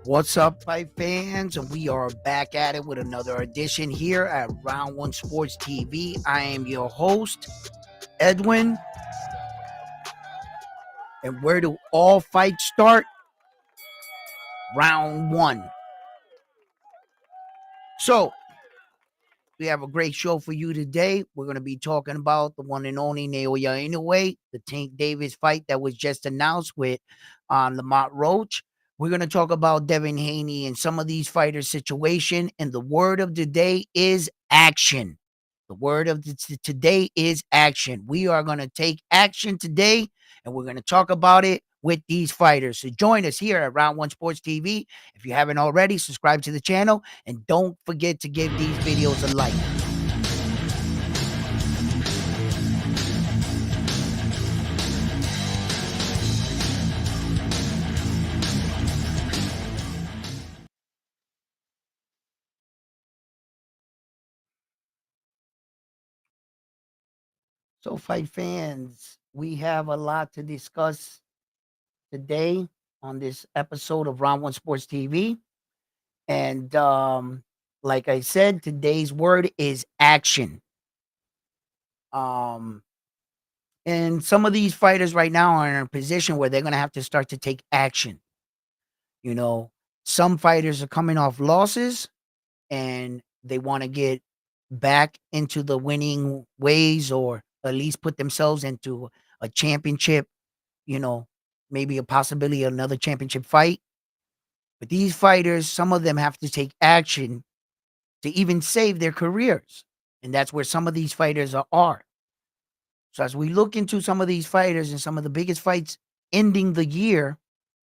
What's up, fight fans? And we are back at it with another edition here at Round One Sports TV. I am your host, Edwin. And where do all fights start? Round one. So, we have a great show for you today. We're going to be talking about the one and only Naoya Inoue, the Tank Davis fight that was just announced with Lamont Roach. We're going to talk about Devin Haney and some of these fighters' situation. And the word of the day is action. The word of today is action. We are going to take action today, and we're going to talk about it with these fighters. So join us here at Round One Sports TV. If you haven't already, subscribe to the channel, and don't forget to give these videos a like. So, fight fans, we have a lot to discuss today on this episode of Round One Sports TV. And like I said, today's word is action. Um, and some of these fighters right now are in a position where they're going to have to start to take action. You know, some fighters are coming off losses and they want to get back into the winning ways or at least put themselves into a championship, you know, maybe a possibility of another championship fight. But these fighters, some of them have to take action to even save their careers. And that's where some of these fighters are. So as we look into some of these fighters and some of the biggest fights ending the year,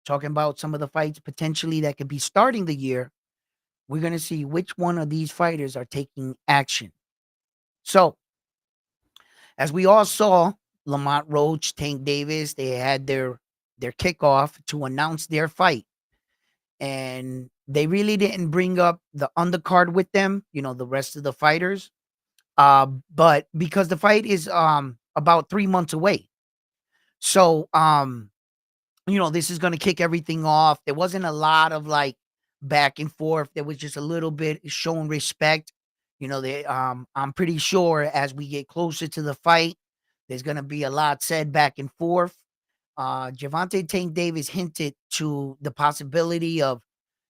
talking about some of the fights potentially that could be starting the year, we're going to see which one of these fighters are taking action. So, as we all saw, Lamont Roach, Tank Davis, they had their kickoff to announce their fight. And they really didn't bring up the undercard with them, you know, the rest of the fighters. But because the fight is about 3 months away. So, you know, this is going to kick everything off. There wasn't a lot of like back and forth. There was just a little bit showing respect. You know, I'm pretty sure as we get closer to the fight, there's going to be a lot said back and forth. Gervonta Tank Davis hinted to the possibility of,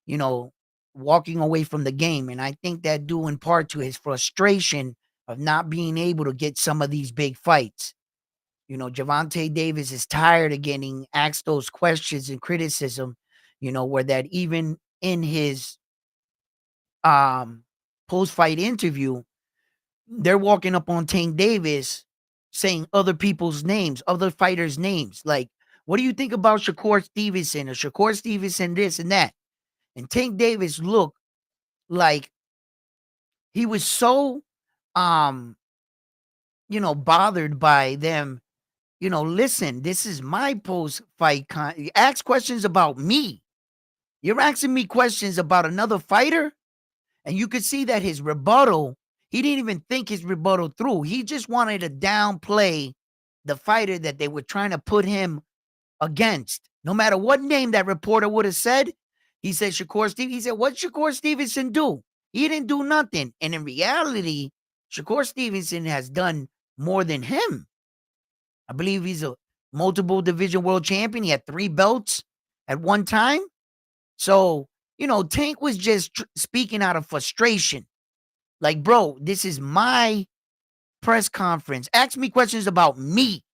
you know, walking away from the game. And I think that due in part to his frustration of not being able to get some of these big fights. You know, Gervonta Davis is tired of getting asked those questions and criticism, you know, where that even in his um post-fight interview, they're walking up on Tank Davis saying other people's names, other fighters' names. Like, what do you think about Shakur Stevenson or Shakur Stevenson this and that? And Tank Davis looked like he was so um, you know, bothered by them. You know, listen, this is my post-fight ask questions about me. You're asking me questions about another fighter, and you could see that his rebuttal, he didn't even think his rebuttal through. He just wanted to downplay the fighter that they were trying to put him against. No matter what name that reporter would have said, he said Shakur Stevenson. He said, what Shakur Stevenson do? He didn't do nothing. And in reality, Shakur Stevenson has done more than him. I believe he's a multiple division world champion. He had 3 belts at one time. So, you know, Tank was just speaking out of frustration. Like, bro, this is my press conference. Ask me questions about me.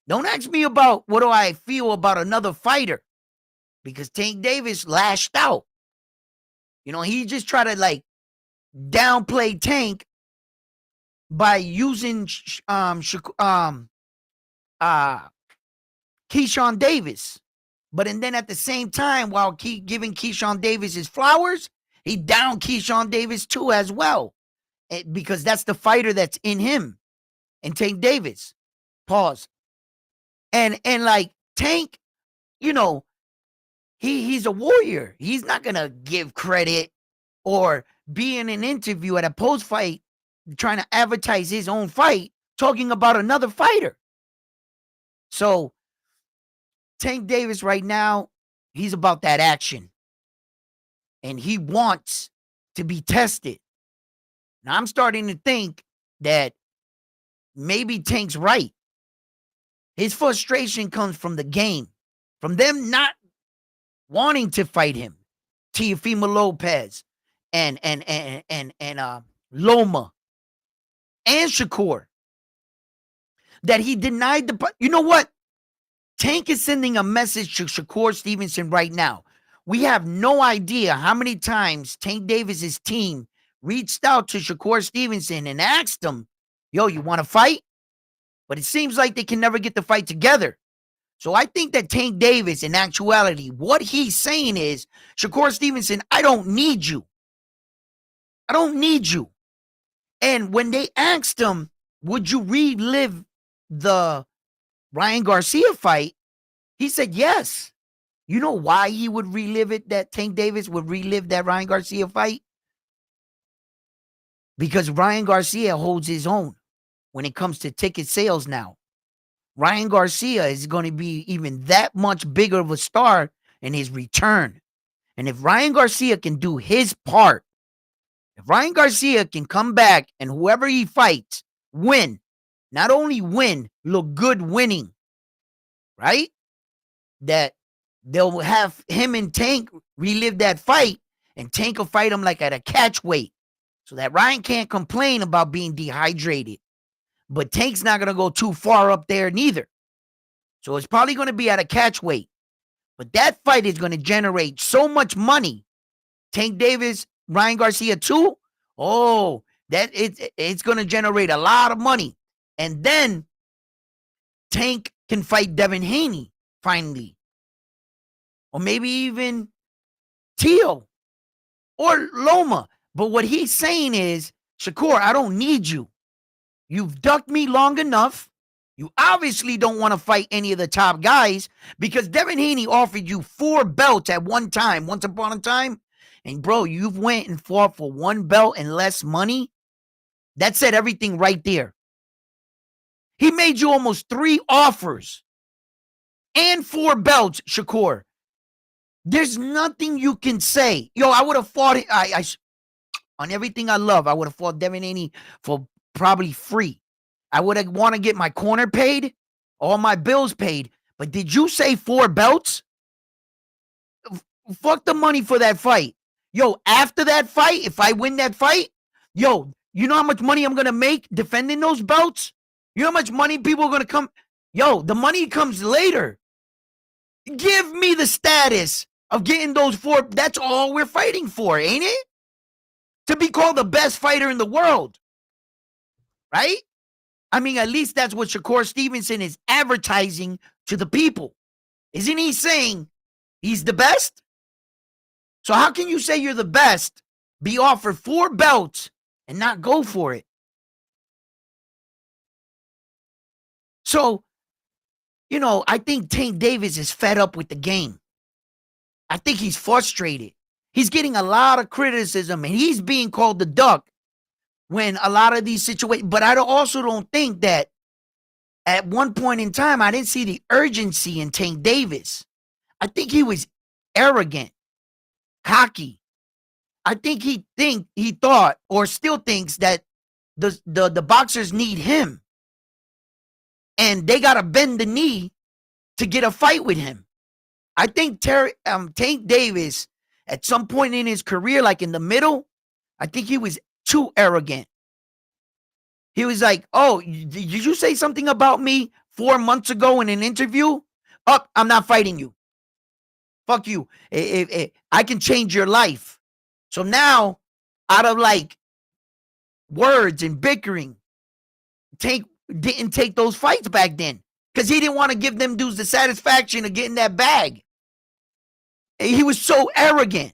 Don't ask me about what do I feel about another fighter. Because Tank Davis lashed out. You know, he just tried to like downplay Tank by using Keyshawn Davis. But and then at the same time, while giving Keyshawn Davis his flowers, he downed Keyshawn Davis too as well. Because that's the fighter that's in him. And Tank Davis. Pause. And like Tank, you know, he's a warrior. He's not gonna give credit or be in an interview at a post fight trying to advertise his own fight, talking about another fighter. So Tank Davis right now, he's about that action. and he wants to be tested. Now I'm starting to think that maybe Tank's right. His frustration comes from the game, from them not wanting to fight him. Teofimo Lopez and Loma and Shakur. That he denied the. You know what? Tank is sending a message to Shakur Stevenson right now. We have no idea how many times Tank Davis's team reached out to Shakur Stevenson and asked him, yo, you want to fight? But it seems like they can never get the fight together. So I think that Tank Davis, in actuality, what he's saying is, Shakur Stevenson, I don't need you. I don't need you. And when they asked him, would you relive the Ryan Garcia fight? He said yes. You know why he would relive it, that Tank Davis would relive that Ryan Garcia fight? Because Ryan Garcia holds his own when it comes to ticket sales now. Ryan Garcia is going to be even that much bigger of a star in his return. And if Ryan Garcia can do his part, if Ryan Garcia can come back and whoever he fights, win, not only win, look good winning, right? That they'll have him and Tank relive that fight, and Tank will fight him like at a catch weight, so that Ryan can't complain about being dehydrated. But Tank's not going to go too far up there neither. So it's probably going to be at a catch weight. But that fight is going to generate so much money. Tank Davis, Ryan Garcia too. Oh, that it's going to generate a lot of money. And then Tank can fight Devin Haney finally. Or maybe even Teal or Loma. But what he's saying is, Shakur, I don't need you. You've ducked me long enough. You obviously don't want to fight any of the top guys because Devin Haney offered you 4 belts at one time, once upon a time. And bro, you've went and fought for 1 belt and less money. That said everything right there. He made you almost 3 offers and 4 belts, Shakur. There's nothing you can say. Yo, I would have fought it. On everything I love, I would have fought Devin Haney for probably free. I would have want to get my corner paid, all my bills paid. But did you say 4 belts? Fuck the money for that fight. Yo, after that fight, if I win that fight, yo, you know how much money I'm going to make defending those belts? You know how much money people are going to come? Yo, the money comes later. Give me the status of getting those 4. That's all we're fighting for, ain't it? To be called the best fighter in the world. Right? I mean, at least that's what Shakur Stevenson is advertising to the people. Isn't he saying he's the best? So how can you say you're the best, be offered 4 belts, and not go for it? So, you know, I think Tank Davis is fed up with the game. I think he's frustrated. He's getting a lot of criticism, and he's being called the duck when a lot of these situations. But I also don't think that at one point in time, I didn't see the urgency in Tank Davis. I think he was arrogant, cocky. I think he thought or still thinks that the boxers need him. And they got to bend the knee to get a fight with him. I think Tank Davis, at some point in his career, like in the middle, I think he was too arrogant. He was like, oh, did you say something about me 4 months ago in an interview? Oh, I'm not fighting you. Fuck you. I can change your life. So now, out of like words and bickering, Tank didn't take those fights back then because he didn't want to give them dudes the satisfaction of getting that bag. He was so arrogant.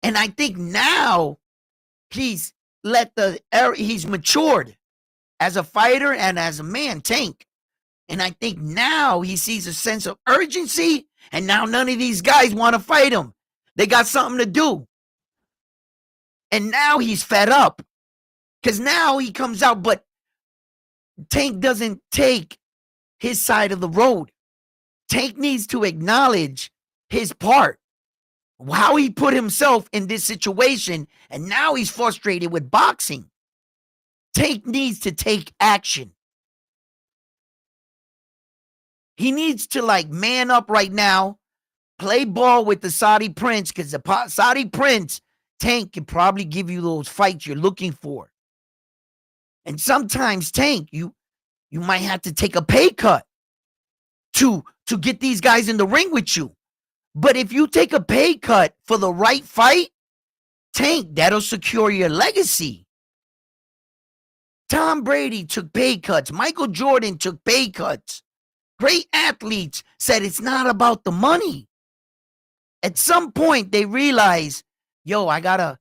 And I think now he's matured as a fighter and as a man, Tank. And I think now he sees a sense of urgency, and now none of these guys want to fight him. They got something to do. And now he's fed up because now he comes out, but Tank doesn't take his side of the road. Tank needs to acknowledge his part. how he put himself in this situation, and now he's frustrated with boxing. Tank needs to take action. He needs to like man up right now, play ball with the Saudi Prince, because the Saudi Prince, Tank, can probably give you those fights you're looking for. And sometimes, Tank, you might have to take a pay cut to get these guys in the ring with you. But if you take a pay cut for the right fight, Tank, that'll secure your legacy. Tom Brady took pay cuts. Michael Jordan took pay cuts. Great athletes said it's not about the money. At some point, they realize, yo, I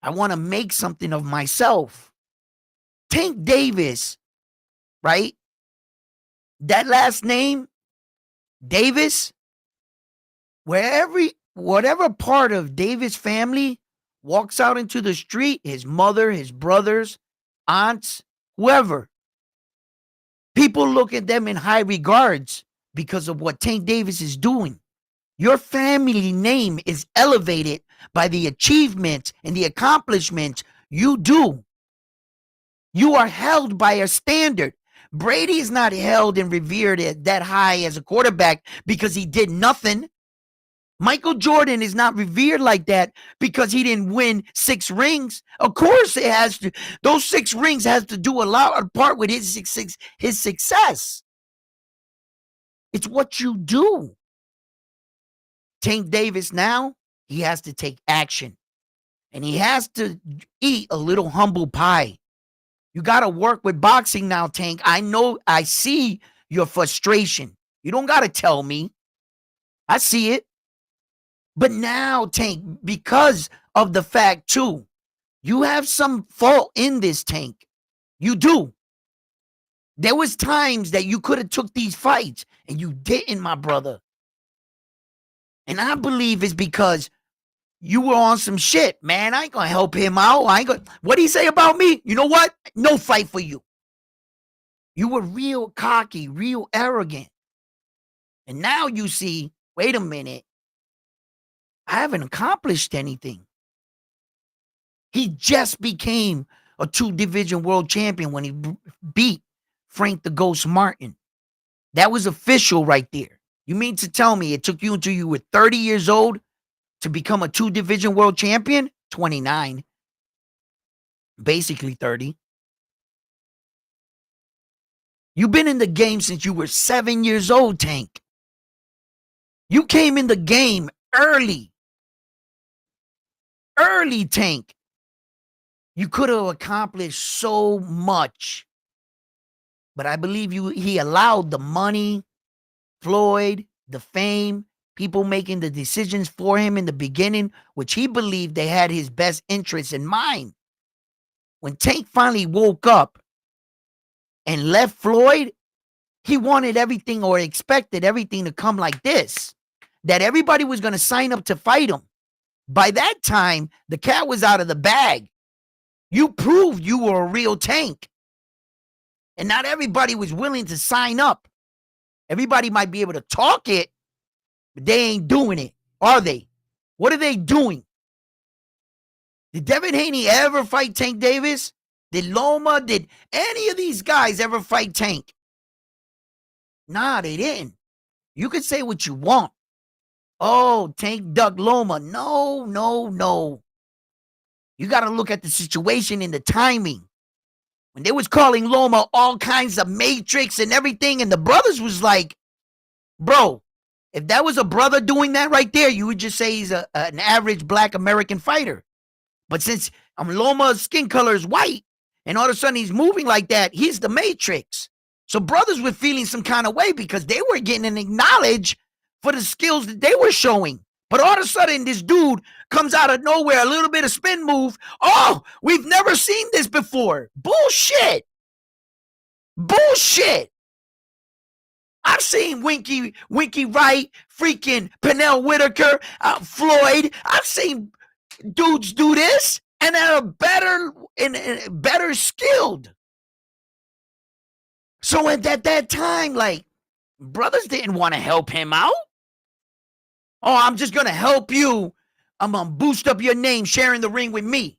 want to make something of myself. Tank Davis, right? That last name, Davis, whatever part of Davis family walks out into the street, his mother, his brothers, aunts, whoever, people look at them in high regards because of what Tank Davis is doing. Your family name is elevated by the achievements and the accomplishments you do. You are held by a standard. Brady is not held and revered at that high as a quarterback because he did nothing. Michael Jordan is not revered like that because he didn't win 6 rings. Of course, it has to. Those 6 rings has to do a part with his success. It's what you do. Tank Davis now, he has to take action. And he has to eat a little humble pie. You got to work with boxing now, Tank. I know, I see your frustration. You don't got to tell me. I see it. But now, Tank, because of the fact, too, you have some fault in this, Tank. You do. There was times that you could have took these fights, and you didn't, my brother. And I believe it's because you were on some shit, man. I ain't gonna help him out. What'd he say about me? You know what? No fight for you. You were real cocky, real arrogant. And now you see, wait a minute, I haven't accomplished anything. He just became a 2-division world champion when he beat Frank the Ghost Martin. That was official right there. You mean to tell me it took you until you were 30 years old to become a 2-division world champion? 29. Basically 30. You've been in the game since you were 7 years old, Tank. You came in the game early. Early, Tank. You could have accomplished so much. But I believe he allowed the money, Floyd, the fame, people making the decisions for him in the beginning, which he believed they had his best interests in mind. When Tank finally woke up and left Floyd, he wanted everything or expected everything to come like this, that everybody was going to sign up to fight him. By that time, the cat was out of the bag. You proved you were a real Tank. And not everybody was willing to sign up. Everybody might be able to talk it, but they ain't doing it, are they? What are they doing? Did Devin Haney ever fight Tank Davis? Did Loma, did any of these guys ever fight Tank? Nah, they didn't. You can say what you want. Oh, Tank ducked Loma. No, no, no. You got to look at the situation and the timing. When they was calling Loma all kinds of matrix and everything, and the brothers was like, bro, if that was a brother doing that right there, you would just say he's an average black American fighter. But since Loma's skin color is white, and all of a sudden he's moving like that, he's the matrix. So brothers were feeling some kind of way because they were getting acknowledged for the skills that they were showing. But all of a sudden, this dude comes out of nowhere, a little bit of spin move. Oh, we've never seen this before. Bullshit. Bullshit. I've seen Winky Wright, freaking Pernell Whitaker, Floyd. I've seen dudes do this, and they're better skilled. So at that time, like, brothers didn't want to help him out. Oh, I'm just going to help you. I'm going to boost up your name sharing the ring with me.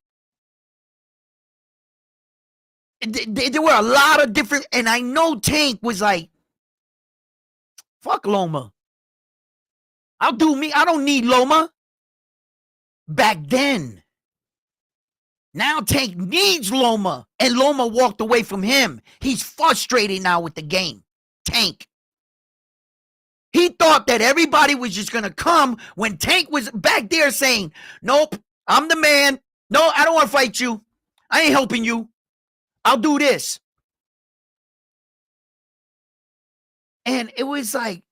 There were a lot of different, and I know Tank was like, fuck Loma. I'll do me. I don't need Loma. Back then. Now Tank needs Loma, and Loma walked away from him. He's frustrated now with the game. Tank. He thought that everybody was just going to come when Tank was back there saying, nope, I'm the man. No, I don't want to fight you. I ain't helping you. I'll do this. And it was like,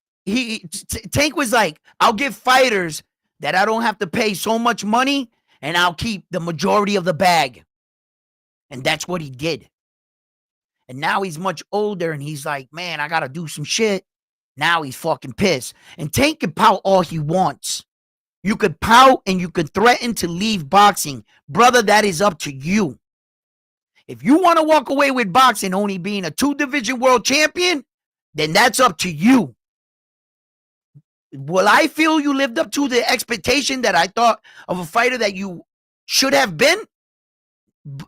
Tank was like, I'll give fighters that I don't have to pay so much money, and I'll keep the majority of the bag. And that's what he did. And now he's much older, and he's like, man, I got to do some shit. Now he's fucking pissed. And Tank can pout all he wants. You could pout and you could threaten to leave boxing. Brother, that is up to you. If you want to walk away with boxing only being a 2-division world champion, then that's up to you. Will I feel you lived up to the expectation that I thought of a fighter that you should have been?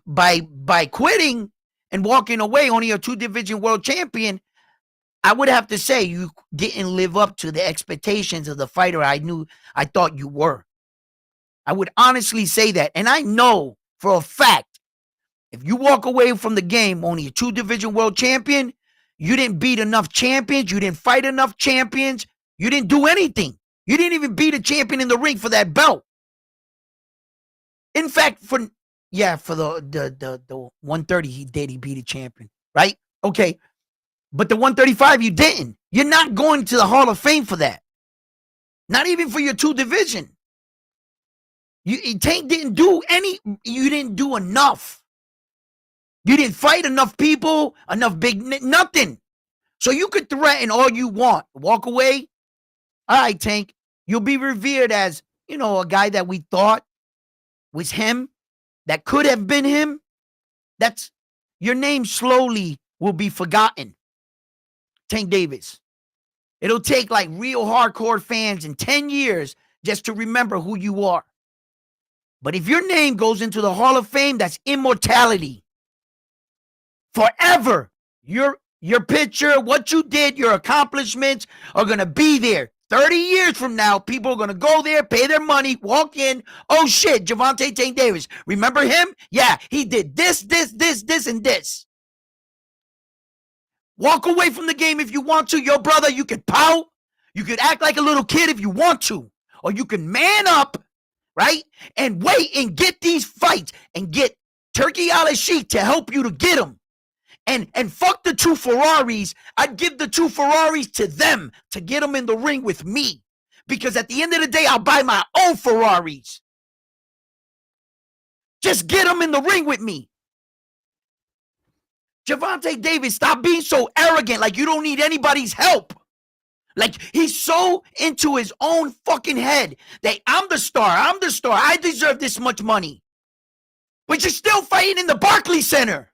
By quitting and walking away only a 2-division world champion, I would have to say you didn't live up to the expectations of the fighter I thought you were. I would honestly say that. And I know for a fact, if you walk away from the game only a 2-division world champion, you didn't beat enough champions, you didn't fight enough champions, you didn't do anything. You didn't even beat a champion in the ring for that belt. In fact, for the 130 he beat a champion, right? Okay. But the 135 you didn't. You're not going to the Hall of Fame for that. Not even for your 2-division. Tank didn't do you didn't do enough. You didn't fight enough people, enough nothing. So you could threaten all you want. Walk away. All right, Tank. You'll be revered as, a guy that we thought was him, that could have been him. Your name slowly will be forgotten. Tank Davis. It'll take like real hardcore fans in 10 years just to remember who you are. But if your name goes into the Hall of Fame, that's immortality. Forever. Your picture, what you did, your accomplishments are going to be there. 30 years from now, people are going to go there, pay their money, walk in. Oh shit, Gervonta Tank Davis. Remember him? Yeah, he did this, and this. Walk away from the game if you want to. Your brother, you could pout. You could act like a little kid if you want to. Or you can man up, right? And wait and get these fights and get Turkey Al-Sheikh to help you to get them. And fuck the 2 Ferraris. I'd give the 2 Ferraris to them to get them in the ring with me. Because at the end of the day, I'll buy my own Ferraris. Just get them in the ring with me. Gervonta Davis, stop being so arrogant like you don't need anybody's help. Like he's so into his own fucking head that I'm the star, I deserve this much money. But you're still fighting in the Barclays Center.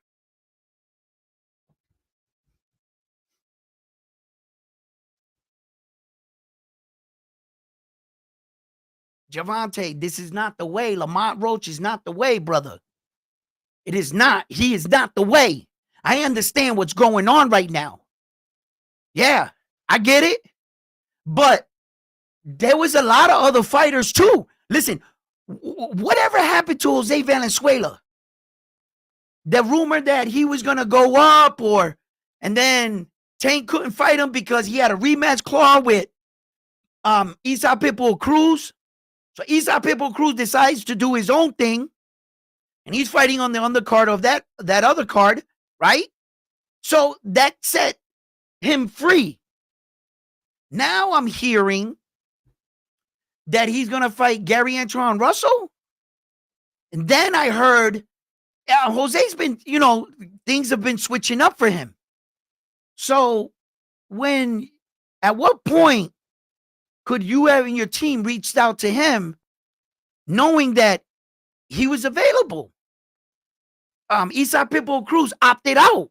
Gervonta, this is not the way. Lamont Roach is not the way, brother. It is not. He is not the way. I understand what's going on right now. Yeah, I get it. But there was a lot of other fighters too. Listen, whatever happened to Jose Valenzuela? The rumor that he was going to go up and then Tank couldn't fight him because he had a rematch clause with Isa Pitbull Cruz. So Isa Pitbull Cruz decides to do his own thing. And he's fighting on the undercard of that other card, right? So that set him free. Now I'm hearing that he's going to fight Gary Antoine Russell. And then I heard Jose's been, things have been switching up for him. So at what point could you have in your team reached out to him knowing that he was available? Isa Pitbull Cruz opted out.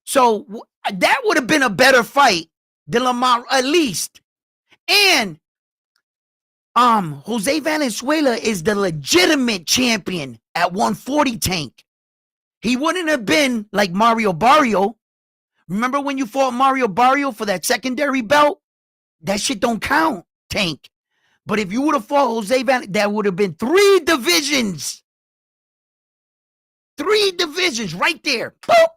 So that would have been a better fight than Lamont, at least. And Jose Valenzuela is the legitimate champion at 140, Tank. He wouldn't have been like Mario Barrio. Remember when you fought Mario Barrio for that secondary belt? That shit don't count, Tank. But if you would have fought Jose Valenzuela, that would have been 3 divisions. 3 divisions right there. Boop.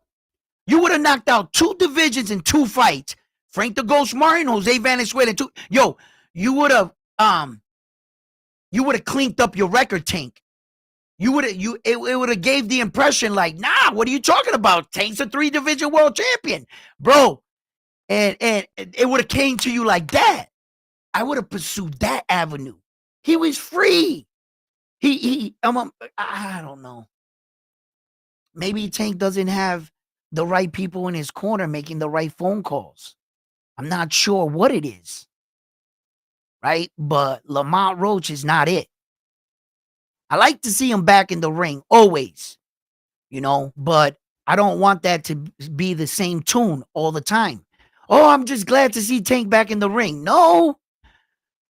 You would have knocked out 2 divisions in 2 fights. Frank the Ghost Martin, Jose Valenzuela, and 2. Yo, you would have cleaned up your record, Tank. It would have gave the impression like, nah, what are you talking about? Tank's a 3 division world champion, bro. And it would have came to you like that. I would have pursued that avenue. He was free. I don't know. Maybe Tank doesn't have the right people in his corner making the right phone calls. I'm not sure what it is. Right? But Lamont Roach is not it. I like to see him back in the ring, always. But I don't want that to be the same tune all the time. Oh, I'm just glad to see Tank back in the ring. No.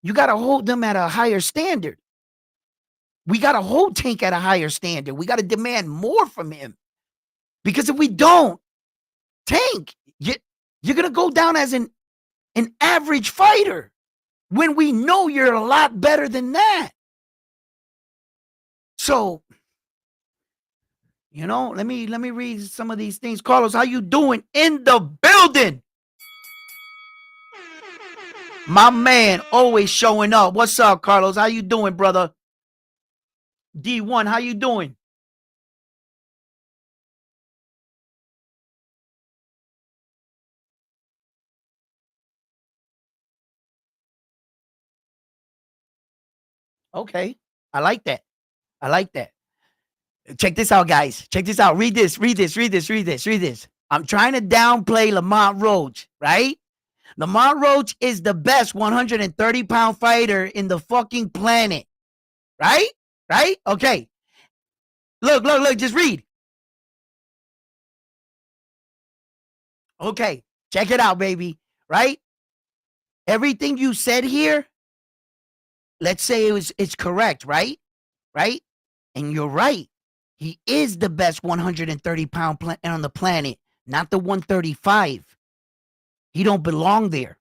You got to hold them at a higher standard. We got to hold Tank at a higher standard. We got to demand more from him. Because if we don't, Tank, you're going to go down as an average fighter when we know you're a lot better than that. So, let me read some of these things. Carlos, how you doing in the building? My man always showing up. What's up, Carlos? How you doing, brother? D1, how you doing? Okay. I like that. Check this out, guys. Check this out. Read this. I'm trying to downplay Lamont Roach, right? Lamont Roach is the best 130-pound fighter in the fucking planet. Right? Okay. Look. Just read. Okay. Check it out, baby. Right? Everything you said here, let's say it's correct, right? Right? And you're right. He is the best 130-pound on the planet, not the 135. He don't belong there.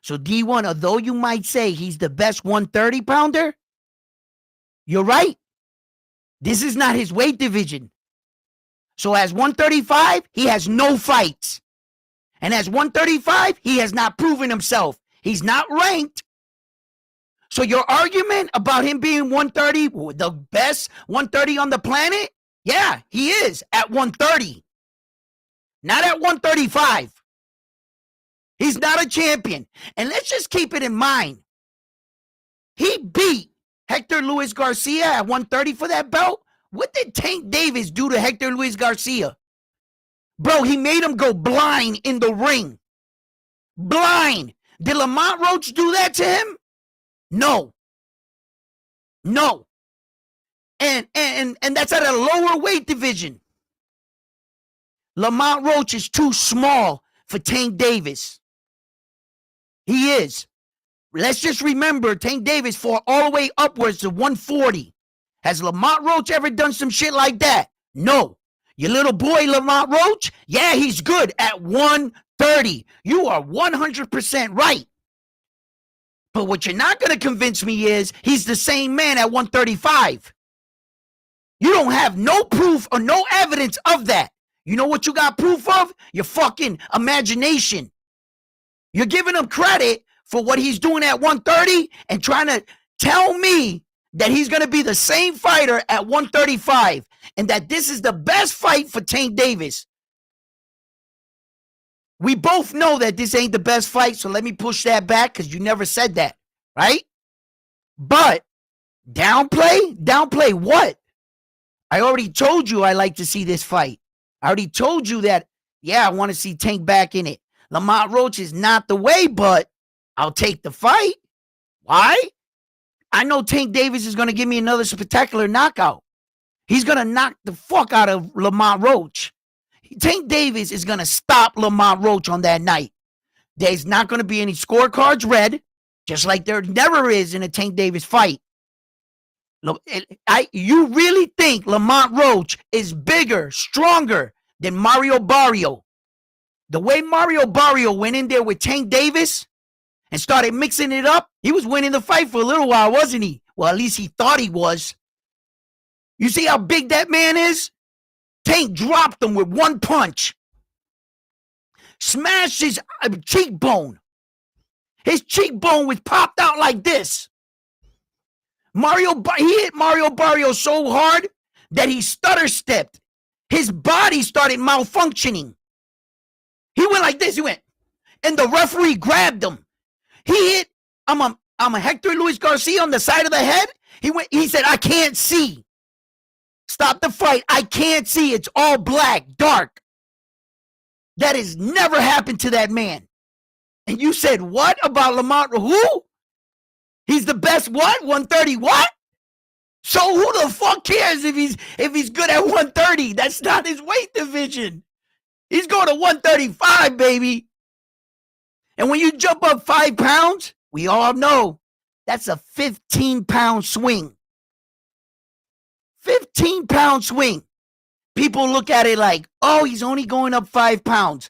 So D1, although you might say he's the best 130-pounder, you're right. This is not his weight division. So as 135, he has no fights. And as 135, he has not proven himself. He's not ranked. So your argument about him being 130, the best 130 on the planet, yeah, he is at 130. Not at 135. He's not a champion. And let's just keep it in mind. He beat Hector Luis Garcia at 130 for that belt. What did Tank Davis do to Hector Luis Garcia? Bro, he made him go blind in the ring. Blind. Did Lamont Roach do that to him? No. And that's at a lower weight division. Lamont Roach is too small for Tank Davis. He is. Let's just remember, Tank Davis fought all the way upwards to 140. Has Lamont Roach ever done some shit like that? No. Your little boy Lamont Roach? Yeah, he's good at 130. You are 100% right. But what you're not going to convince me is he's the same man at 135. You don't have no proof or no evidence of that. You know what you got proof of? Your fucking imagination. You're giving him credit for what he's doing at 130 and trying to tell me that he's going to be the same fighter at 135 and that this is the best fight for Tank Davis. We both know that this ain't the best fight, so let me push that back because you never said that, right? But downplay what? I already told you I like to see this fight. I already told you that, yeah, I want to see Tank back in it. Lamont Roach is not the way, but I'll take the fight. Why? I know Tank Davis is going to give me another spectacular knockout. He's going to knock the fuck out of Lamont Roach. Tank Davis is going to stop Lamont Roach on that night. There's not going to be any scorecards read. just like there never is in a Tank Davis fight. You really think Lamont Roach is bigger, stronger than Mario Barrio? The way Mario Barrio went in there with Tank Davis and started mixing it up, he was winning the fight for a little while, wasn't he? Well, at least he thought he was. You see how big that man is? Tank dropped him with one punch. Smashed his cheekbone. His cheekbone was popped out like this. He hit Mario Barrio so hard that he stutter stepped. His body started malfunctioning. He went like this. He went, and the referee grabbed him. He hit I'm a Hector Luis Garcia on the side of the head. He said, I can't see. Stop the fight. I can't see. It's all black, dark. That has never happened to that man. And you said what about Lamont? Who? He's the best what? 130 what? So who the fuck cares if he's good at 130? That's not his weight division. He's going to 135, baby. And when you jump up 5 pounds, we all know that's a 15-pound swing. 15-pound swing. People look at it like, oh, he's only going up 5 pounds.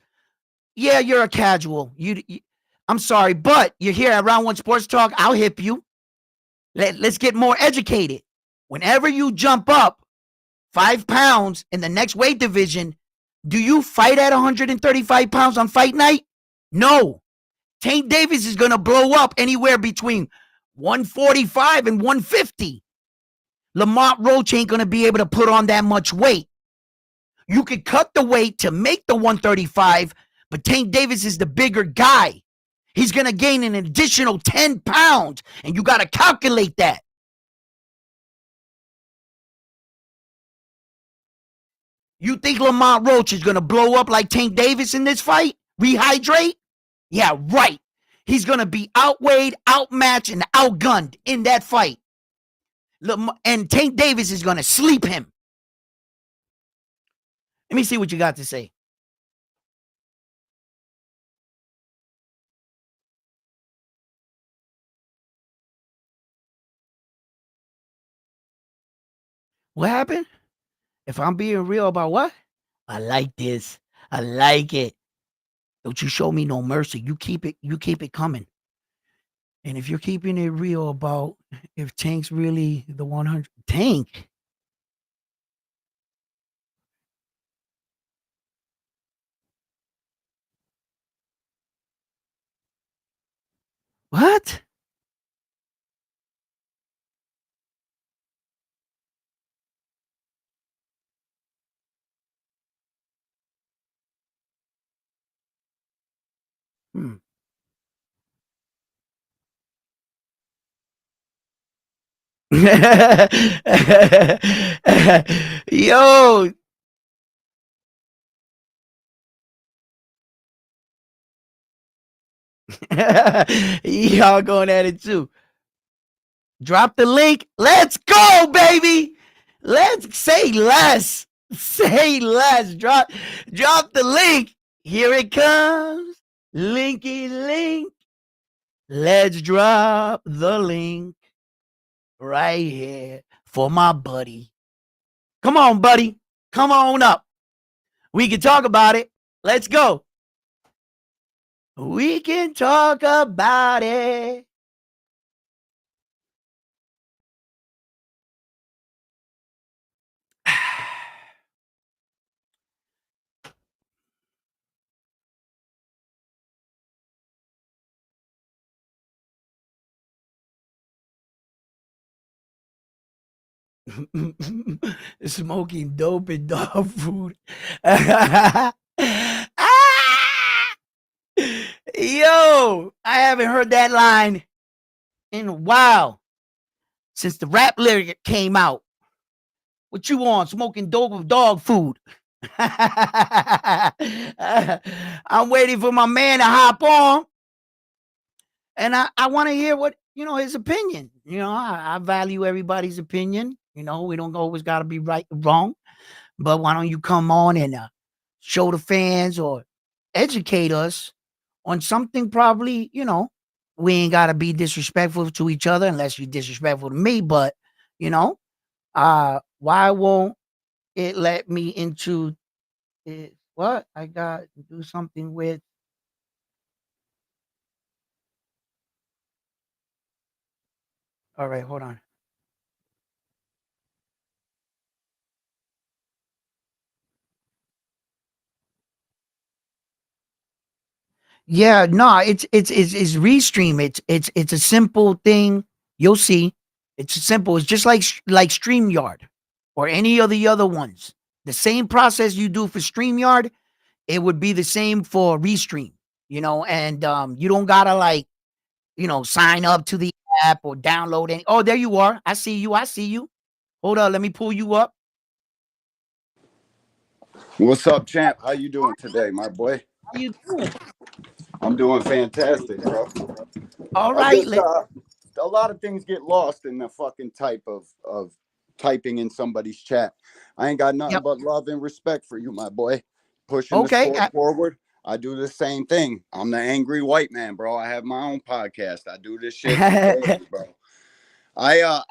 Yeah, you're a casual. I'm sorry, but you're here at Round One Sports Talk. I'll hip you. Let's get more educated. Whenever you jump up 5 pounds in the next weight division, do you fight at 135 pounds on fight night? No. Tank Davis is going to blow up anywhere between 145 and 150. Lamont Roach ain't going to be able to put on that much weight. You could cut the weight to make the 135, but Tank Davis is the bigger guy. He's going to gain an additional 10 pounds, and you got to calculate that. You think Lamont Roach is going to blow up like Tank Davis in this fight? Rehydrate? Yeah, right. He's going to be outweighed, outmatched, and outgunned in that fight. And Tank Davis is going to sleep him. Let me see what you got to say. What happened? If I'm being real about what? I like this. I like it. Don't you show me no mercy. You keep it coming. And if you're keeping it real about if Tank's really the 100 Tank. What? Hmm. Yo. Y'all going at it too. Drop the link. Let's go, baby. Let's say less. Say less. Drop the link. Here it comes. Linky link. Let's drop the link right here for my buddy. Come on, buddy. Come on up. We can talk about it. Let's go. We can talk about it. Smoking dope and dog food. Yo, I haven't heard that line in a while since the rap lyric came out. What you on? Smoking dope with dog food. I'm waiting for my man to hop on. And I want to hear what, his opinion. I value everybody's opinion. We don't always got to be right or wrong. But why don't you come on and show the fans or educate us on something probably, we ain't gotta be disrespectful to each other unless you're disrespectful to me. But you know, why won't it let me into it? What I got to do something with? All right, hold on. Yeah, no, it's Restream. It's a simple thing. You'll see. It's simple. It's just like StreamYard or any of the other ones. The same process you do for StreamYard, it would be the same for Restream. And you don't gotta sign up to the app or download any. Oh, there you are. I see you. I see you. Hold on, let me pull you up. What's up, champ? How you doing today, my boy? How you doing? I'm doing fantastic, bro. All I right. just a lot of things get lost in the fucking type of typing in somebody's chat. I ain't got nothing Yep. but love and respect for you, my boy. Pushing the Okay. sport forward. I do the same thing. I'm the angry white man, bro. I have my own podcast. I do this shit daily, bro. I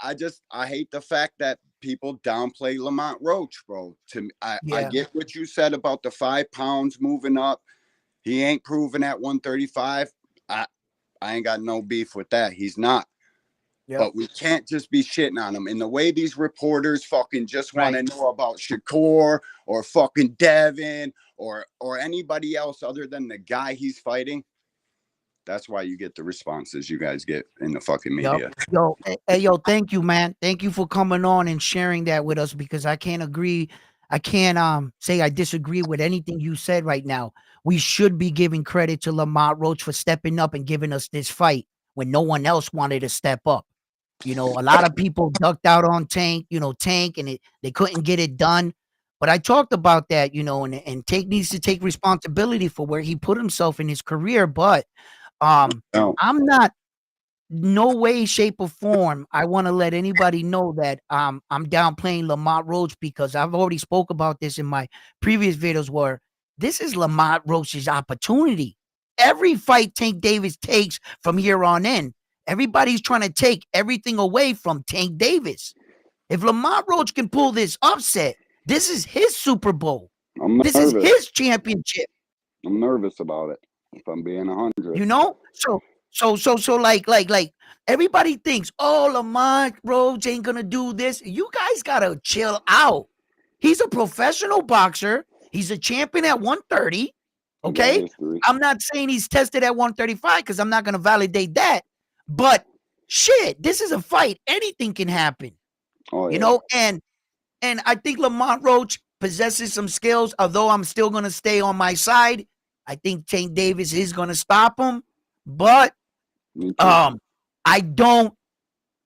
hate the fact that people downplay Lamont Roach, bro. I Yeah. get what you said about the 5 pounds moving up. He ain't proven at 135. I I ain't got no beef with that. He's not. Yep. But we can't just be shitting on him. And the way these reporters fucking just want to Right. know about Shakur or fucking Devin or anybody else other than the guy he's fighting, that's why you get the responses you guys get in the fucking Yep. media. Yo, hey, yo, thank you, man. Thank you for coming on and sharing that with us because I can't agree. I can't say I disagree with anything you said right now. We should be giving credit to Lamont Roach for stepping up and giving us this fight when no one else wanted to step up. A lot of people ducked out on Tank, and they couldn't get it done. But I talked about that, and Tank needs to take responsibility for where he put himself in his career. But No, I'm not no way, shape, or form. I want to let anybody know that I'm downplaying Lamont Roach because I've already spoke about this in my previous videos where this is Lamont Roach's opportunity. Every fight Tank Davis takes from here on in, everybody's trying to take everything away from Tank Davis. If Lamont Roach can pull this upset, this is his Super Bowl. I'm This is nervous. his championship. I'm nervous about it. If I'm being 100. So everybody thinks, oh, Lamont Roach ain't gonna do this. You guys gotta chill out. He's a professional boxer. He's a champion at 130. He got Okay. history. I'm not saying he's tested at 135 because I'm not gonna validate that. But shit, this is a fight. Anything can happen. Oh You yeah. know, and I think Lamont Roach possesses some skills, although I'm still gonna stay on my side. I think Tank Davis is gonna stop him. But Me too. I don't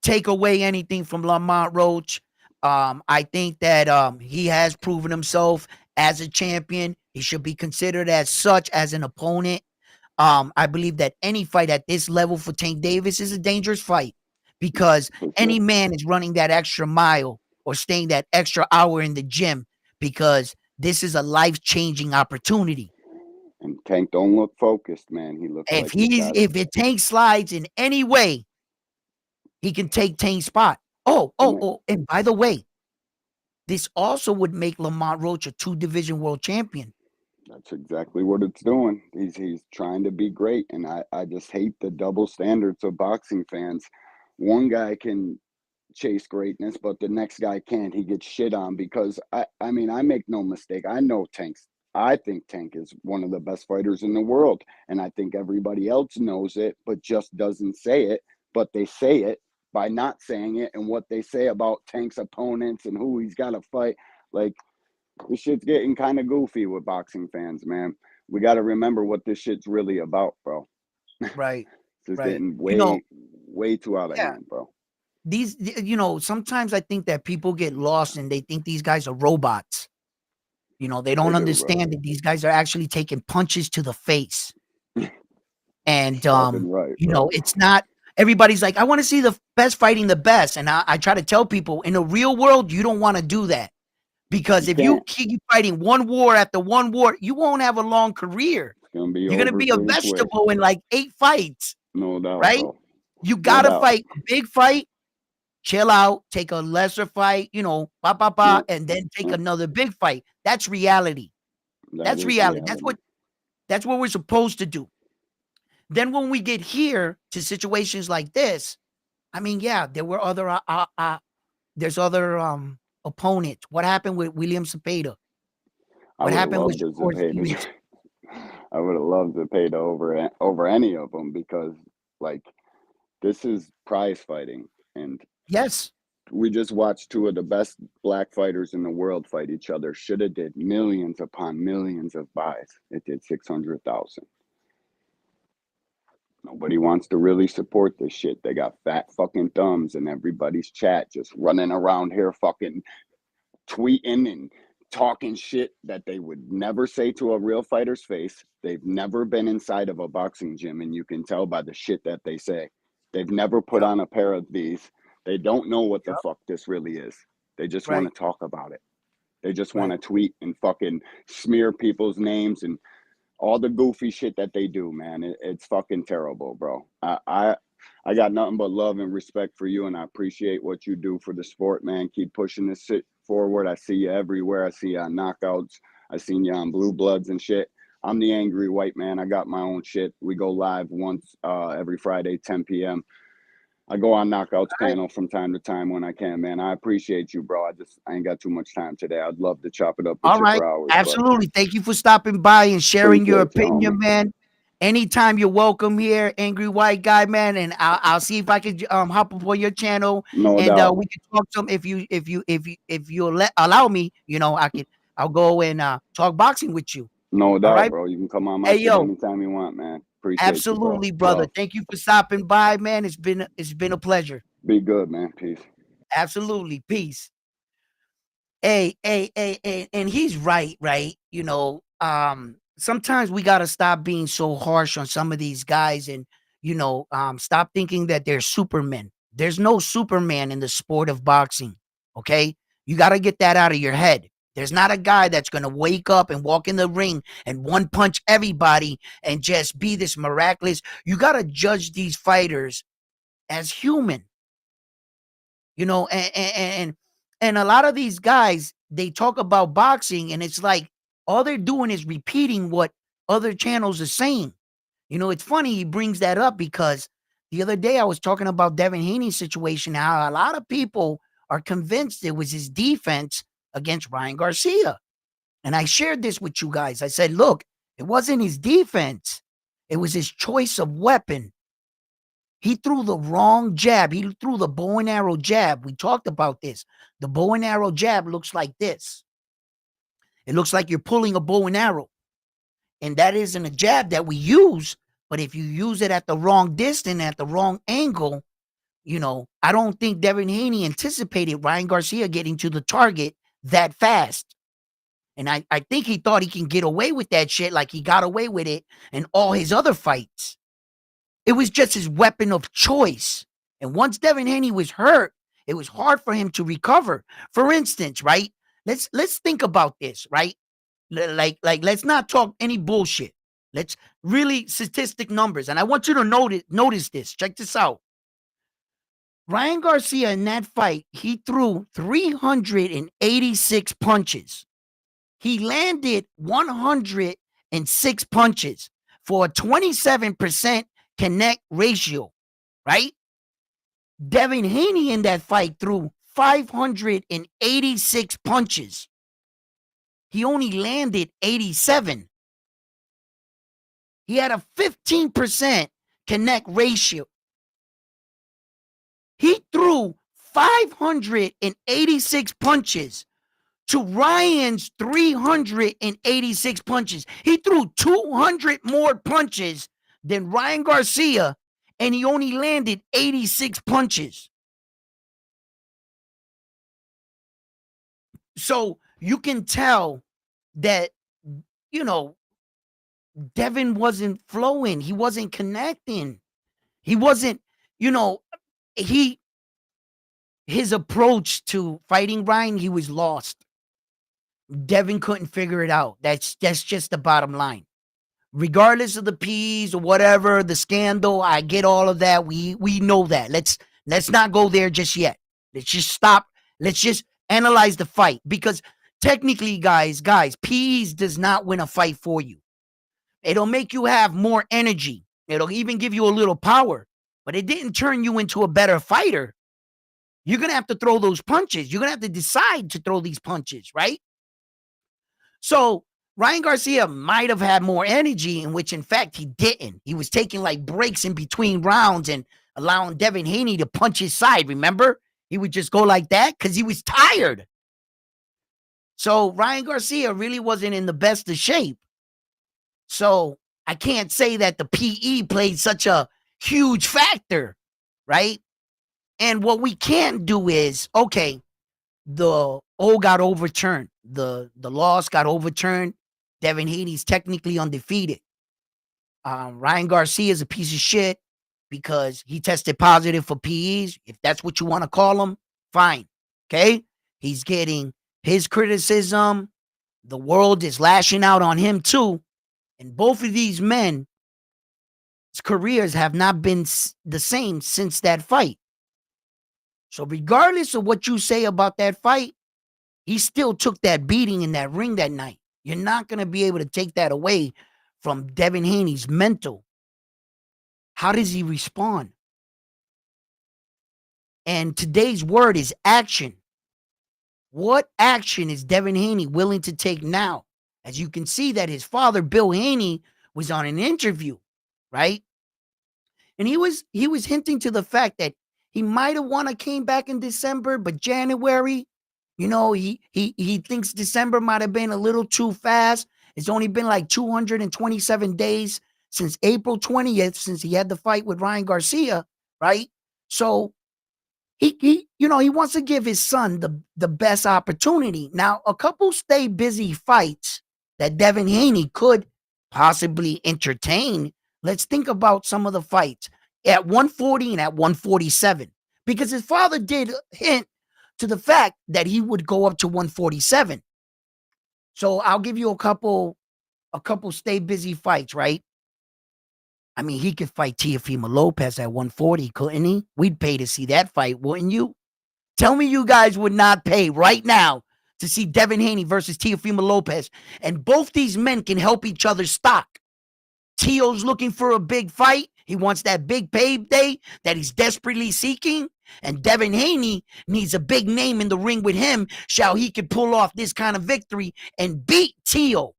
take away anything from Lamont Roach. I think that he has proven himself as a champion. He should be considered as such as an opponent. I believe that any fight at this level for Tank Davis is a dangerous fight because For any sure. man is running that extra mile or staying that extra hour in the gym because this is a life changing opportunity. And Tank don't look focused, man. He looks like he's got If it Tank slides in any way, he can take Tank's spot. And by the way, this also would make Lamont Roach a 2 division world champion. That's exactly what it's doing. He's trying to be great, and I just hate the double standards of boxing fans. One guy can chase greatness, but the next guy can't. He gets shit on because I mean I make no mistake. I know Tank's. I think Tank is one of the best fighters in the world, and I think everybody else knows it, but just doesn't say it. But they say it by not saying it, and what they say about Tank's opponents and who he's got to fight. Like this shit's getting kind of goofy with boxing fans, man. We got to remember what this shit's really about, bro. Right. It's Right. getting You know, way too out of yeah. hand, bro. Sometimes I think that people get lost and they think these guys are robots. They They don't do, bro. understand that these guys are actually taking punches to the face. And Fucking right, bro. it's not everybody's like, I want to see the best fighting the best. And I try to tell people in the real world, you don't want to do that. Because You if you can't. keep fighting one war after one war, you won't have a long career. It's gonna be You're gonna over be a pretty quick. vegetable in like 8 fights. No doubt, right? bro. You No gotta doubt. fight a big fight, chill out, take a lesser fight, Yep. and then take Yep. another big fight. That's reality. That That's is reality. reality. That's what we're supposed to do. Then when we get here to situations like this, I mean, yeah, there were other there's other opponents. What happened with William Cepeda? I What would have happened with loved to Shakur pay the. Stevenson? I would have loved to pay the over any of them because, like, this is prize fighting, and Yes. we just watched two of the best black fighters in the world fight each other. Should have did millions upon millions of buys. It did 600,000. Nobody wants to really support this shit. They got fat fucking thumbs, and everybody's chat just running around here fucking tweeting and talking shit that they would never say to a real fighter's face. They've never been inside of a boxing gym, and you can tell by the shit that they say. They've never put Yep. on a pair of these. They don't know what the Yep. fuck this really is. They just want Right. to talk about it. They just want Right. to tweet and fucking smear people's names and all the goofy shit that they do, man. It's fucking terrible, bro. I got nothing but love and respect for you, and I appreciate what you do for the sport, man. Keep pushing this shit forward. I see you everywhere. I see you on knockouts. I seen you on Blue Bloods and shit. I'm the angry white man. I got my own shit. We go live once every Friday, 10 p.m. I go on Knockouts All right. panel from time to time when I can, man. I appreciate you, bro. I ain't got too much time today. I'd love to chop it up with All you right. for hours, but Absolutely. Thank you for stopping by and sharing your appreciate you, homie. opinion, man. Anytime you're welcome here, angry white guy, man. And I'll see if I can hop up on your channel No and doubt. we can talk some if you'll allow me, I'll go and talk boxing with you. No All doubt, right. bro. You can come on my Hey shit yo, anytime you want, man. Appreciate you, bro. absolutely, brother. Love. Thank you for stopping by, man. It's been a pleasure. Be good, man. Peace. Absolutely. Peace. Hey, and he's right, right? Sometimes we gotta stop being so harsh on some of these guys and stop thinking that they're supermen. There's no superman in the sport of boxing. Okay. You gotta get that out of your head. There's not a guy that's gonna wake up and walk in the ring and one punch everybody and just be this miraculous. You gotta judge these fighters as human, and a lot of these guys, they talk about boxing and it's like all they're doing is repeating what other channels are saying. It's funny he brings that up because the other day I was talking about Devin Haney's situation, how a lot of people are convinced it was his defense against Ryan Garcia. And I shared this with you guys. I said, look, it wasn't his defense, it was his choice of weapon. He threw the wrong jab. He threw the bow and arrow jab. We talked about this. The bow and arrow jab looks like this. It looks like you're pulling a bow and arrow. And that isn't a jab that we use. But if you use it at the wrong distance, at the wrong angle, I don't think Devin Haney anticipated Ryan Garcia getting to the target that fast. And I think he thought he can get away with that shit like he got away with it in all his other fights. It was just his weapon of choice. And once Devin Haney was hurt, it was hard for him to recover. For instance, right? Let's think about this, right? Like let's not talk any bullshit. Let's really statistic numbers. And I want you to notice this. Check this out. Ryan Garcia in that fight, he threw 386 punches. He landed 106 punches for a 27% connect ratio, right? Devin Haney in that fight threw 586 punches. He only landed 87. He had a 15% connect ratio. He threw 586 punches to Ryan's 386 punches. He threw 200 more punches than Ryan Garcia, and he only landed 86 punches. So you can tell that, you know, Devin wasn't flowing. He wasn't connecting. He wasn't, you know, he his approach to fighting Ryan, he was lost. Devin couldn't figure it out. That's just the bottom line. regardless of the P's or whatever, the scandal, I get all of that. We know that. Let's not go there just yet. Let's just stop. Let's just analyze the fight, because technically, guys, P's does not win a fight for you. It'll make you have more energy. It'll even give you a little power, but it didn't turn you into a better fighter. You're going to have to throw those punches. You're going to have to decide to throw these punches, right? So Ryan Garcia might have had more energy, in which, in fact, he didn't. He was taking like breaks in between rounds and allowing Devin Haney to punch his side. Remember? He would just go like that because he was tired. So Ryan Garcia really wasn't in the best of shape. So I can't say that the PE played such a huge factor, right? And what we can do is, okay, the O got overturned. The loss got overturned. Devin Haney's technically undefeated. Ryan Garcia is a piece of shit because he tested positive for PEs. If that's what you want to call him, fine. Okay? He's getting his criticism. The world is lashing out on him too. And both of these men's careers have not been the same since that fight. So regardless of what you say about that fight, he still took that beating in that ring that night. You're not going to be able to take that away from Devin Haney's mental. How does he respond? And today's word is action. What action is Devin Haney willing to take now? As you can see that his father, Bill Haney, was on an interview, right? And he was hinting to the fact that he might have won a came back in December, but January, he thinks December might have been a little too fast. It's only been like 227 days since April 20th, since he had the fight with Ryan Garcia, right? So he wants to give his son the best opportunity. Now, a couple stay busy fights that Devin Haney could possibly entertain. Let's think about some of the fights at 140 and at 147, because his father did hint to the fact that he would go up to 147. So I'll give you a couple stay busy fights, right? I mean, he could fight Teofimo Lopez at 140, couldn't he? We'd pay to see that fight, wouldn't you? Tell me you guys would not pay right now to see Devin Haney versus Teofimo Lopez. And both these men can help each other's stock. Teo's looking for a big fight. He wants that big payday that he's desperately seeking. And Devin Haney needs a big name in the ring with him, shall he could pull off this kind of victory and beat Teo.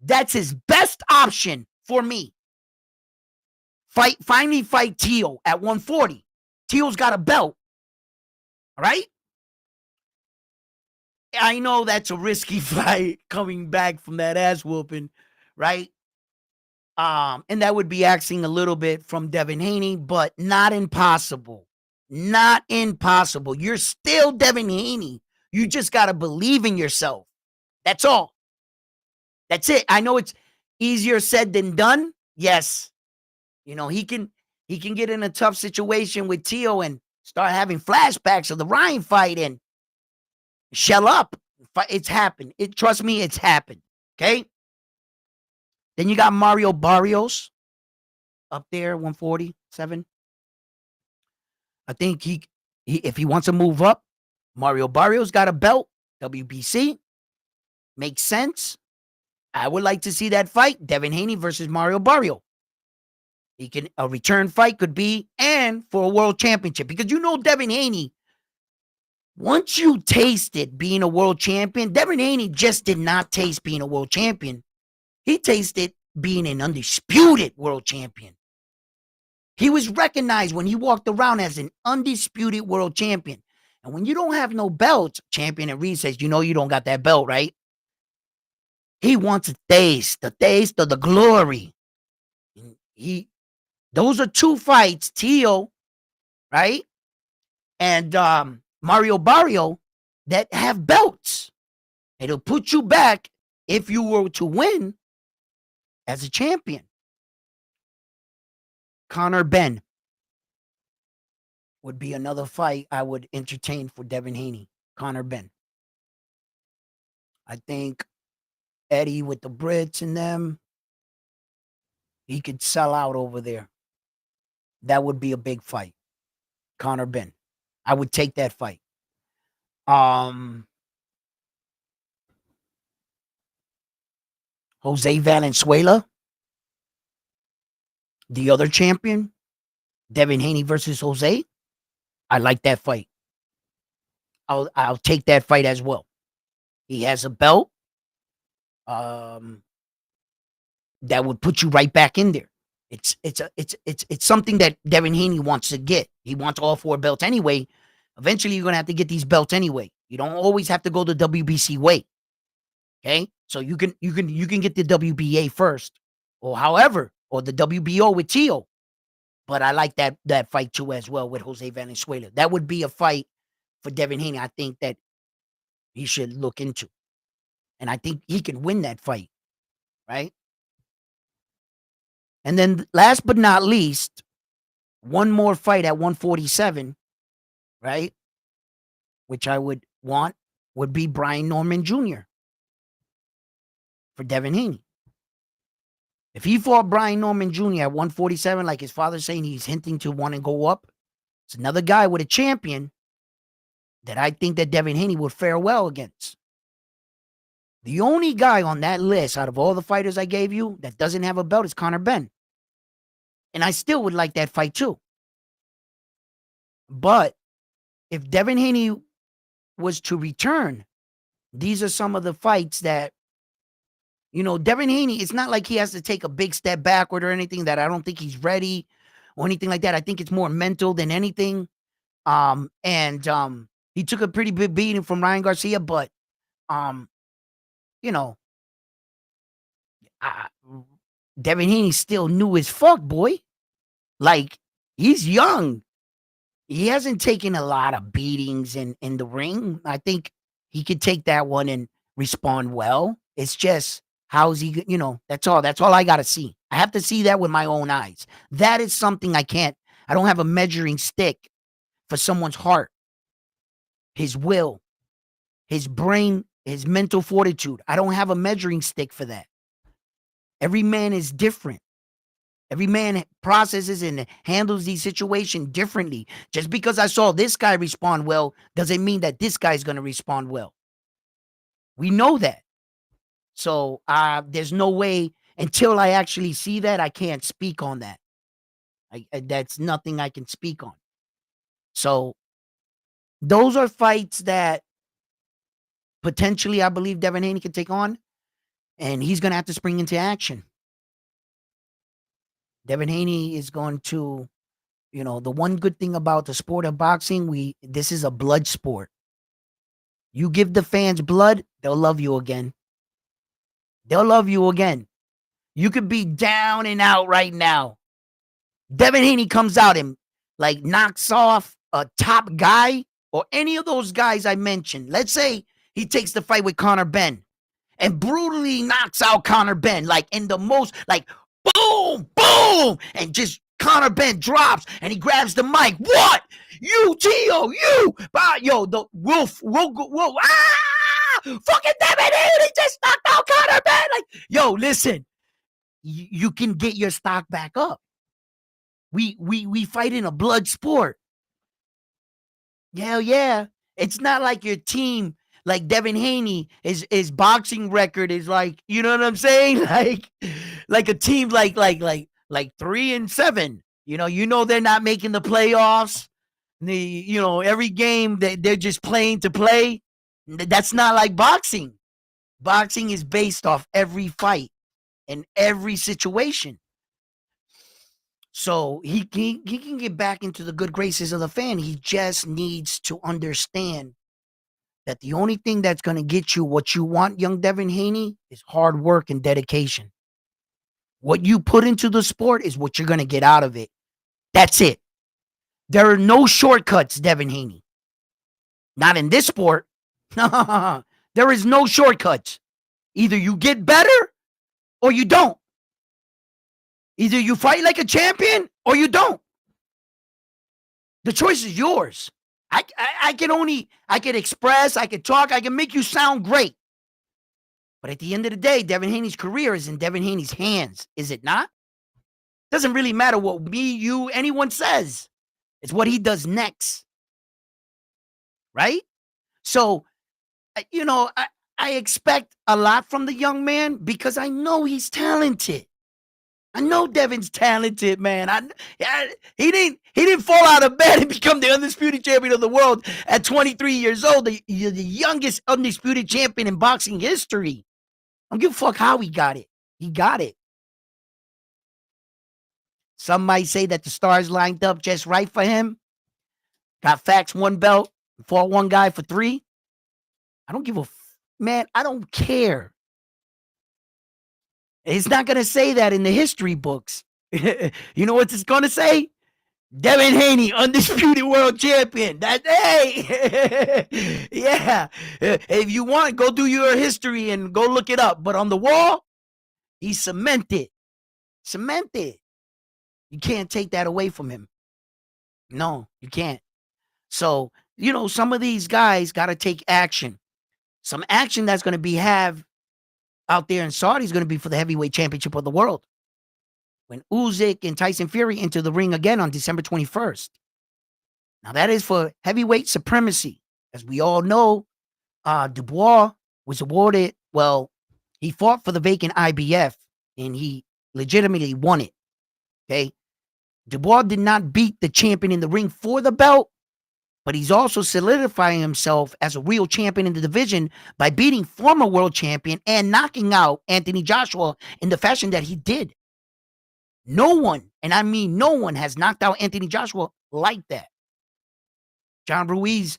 That's his best option for me. Finally fight Teo at 140. Teo's got a belt. All right? I know that's a risky fight coming back from that ass whooping, right? And that would be asking a little bit from Devin Haney, but not impossible. Not impossible. You're still Devin Haney. You just got to believe in yourself. That's all. That's it. I know it's easier said than done. Yes. He can get in a tough situation with Teo and start having flashbacks of the Ryan fight and shell up. It's happened. Trust me, it's happened. Okay? Then you got Mario Barrios up there, 147. I think he if he wants to move up, Mario Barrios got a belt, WBC. Makes sense. I would like to see that fight, Devin Haney versus Mario Barrios. A return fight could be, and for a world championship, because Devin Haney, once you tasted being a world champion, Devin Haney just did not taste being a world champion. He tasted being an undisputed world champion. He was recognized when he walked around as an undisputed world champion. And when you don't have no belts, champion and Reed says, you don't got that belt, right? He wants the taste of the glory. Those are two fights, Teo, right? And Mario Barrio, that have belts. It'll put you back if you were to win as a champion. Conor Benn would be another fight I would entertain for Devin Haney. Conor Benn. I think Eddie with the Brits and them, He could sell out over there. That would be a big fight. Conor Benn. I would take that fight. Jose Valenzuela, the other champion, Devin Haney versus Jose. I like that fight. I'll take that fight as well. He has a belt. That would put you right back in there. It's something that Devin Haney wants to get. He wants all 4 belts anyway. Eventually, you're gonna have to get these belts anyway. You don't always have to go the WBC way. Okay, so you can get the WBA first, or however, or the WBO with Tio. But I like that fight too as well with Jose Valenzuela. That would be a fight for Devin Haney. I think that he should look into, and I think he can win that fight, right? And then last but not least, one more fight at 147, right? Which I would want would be Brian Norman Jr. for Devin Haney. If he fought Brian Norman Jr. at 147, like his father's saying he's hinting to want to go up, it's another guy with a champion that I think that Devin Haney would fare well against. The only guy on that list out of all the fighters I gave you that doesn't have a belt is Conor Benn. And I still would like that fight too. But if Devin Haney was to return, these are some of the fights that, Devin Haney, it's not like he has to take a big step backward or anything, that I don't think he's ready or anything like that. I think it's more mental than anything. He took a pretty big beating from Ryan Garcia, but, Devin Haney still new as fuck, boy. Like, he's young. He hasn't taken a lot of beatings in the ring. I think he could take that one and respond well. It's just, how's he, that's all. That's all I got to see. I have to see that with my own eyes. That is something I don't have a measuring stick for someone's heart, his will, his brain, his mental fortitude. I don't have a measuring stick for that. Every man is different. Every man processes and handles these situations differently. Just because I saw this guy respond well doesn't mean that this guy's going to respond well. We know that. So there's no way, until I actually see that, I can't speak on that. That's nothing I can speak on. So those are fights that potentially I believe Devin Haney can take on, and he's going to have to spring into action. Devin Haney is going to, the one good thing about the sport of boxing, this is a blood sport. You give the fans blood, they'll love you again. They'll love you again. You could be down and out right now. Devin Haney comes out and knocks off a top guy or any of those guys I mentioned. Let's say he takes the fight with Conor Benn and brutally knocks out Conor Benn, in the most, boom, boom, and just Conor Benn drops and he grabs the mic. What? You, Gio, you, the Wolf, fucking Devin Haney just knocked out Conor Benn. Listen, you can get your stock back up. We fight in a blood sport. Hell yeah. It's not like your team, like Devin Haney, his boxing record is you know what I'm saying? Like a team like 3-7. They're not making the playoffs. Every game they're just playing to play. That's not like boxing. Boxing is based off every fight and every situation. So he can get back into the good graces of the fan. He just needs to understand that the only thing that's going to get you what you want, young Devin Haney, is hard work and dedication. What you put into the sport is what you're going to get out of it. That's it. There are no shortcuts, Devin Haney. Not in this sport. There is no shortcuts. Either you get better or you don't. Either you fight like a champion or you don't. The choice is yours. I can express, I can talk, I can make you sound great. But at the end of the day, Devin Haney's career is in Devin Haney's hands, is it not? Doesn't really matter what me, you, anyone says. It's what he does next. Right? So, I expect a lot from the young man because I know he's talented. I know Devin's talented, man. He didn't fall out of bed and become the undisputed champion of the world at 23 years old, the youngest undisputed champion in boxing history. I don't give a fuck how he got it. He got it. Some might say that the stars lined up just right for him. Got facts, 1 belt, fought 1 guy for 3. I don't give a man. I don't care. It's not going to say that in the history books. You know what it's going to say? Devin Haney, undisputed world champion. That hey, yeah. If you want, go do your history and go look it up. But on the wall, he's cemented. Cemented. You can't take that away from him. No, you can't. So, some of these guys got to take action. Some action that's going to have out there in Saudi is going to be for the heavyweight championship of the world. When Usyk and Tyson Fury enter the ring again on December 21st. Now, that is for heavyweight supremacy. As we all know, Dubois was awarded, he fought for the vacant IBF, and he legitimately won it. Okay? Dubois did not beat the champion in the ring for the belt, but he's also solidifying himself as a real champion in the division by beating former world champion and knocking out Anthony Joshua in the fashion that he did. No one, and I mean no one, has knocked out Anthony Joshua like that. John Ruiz,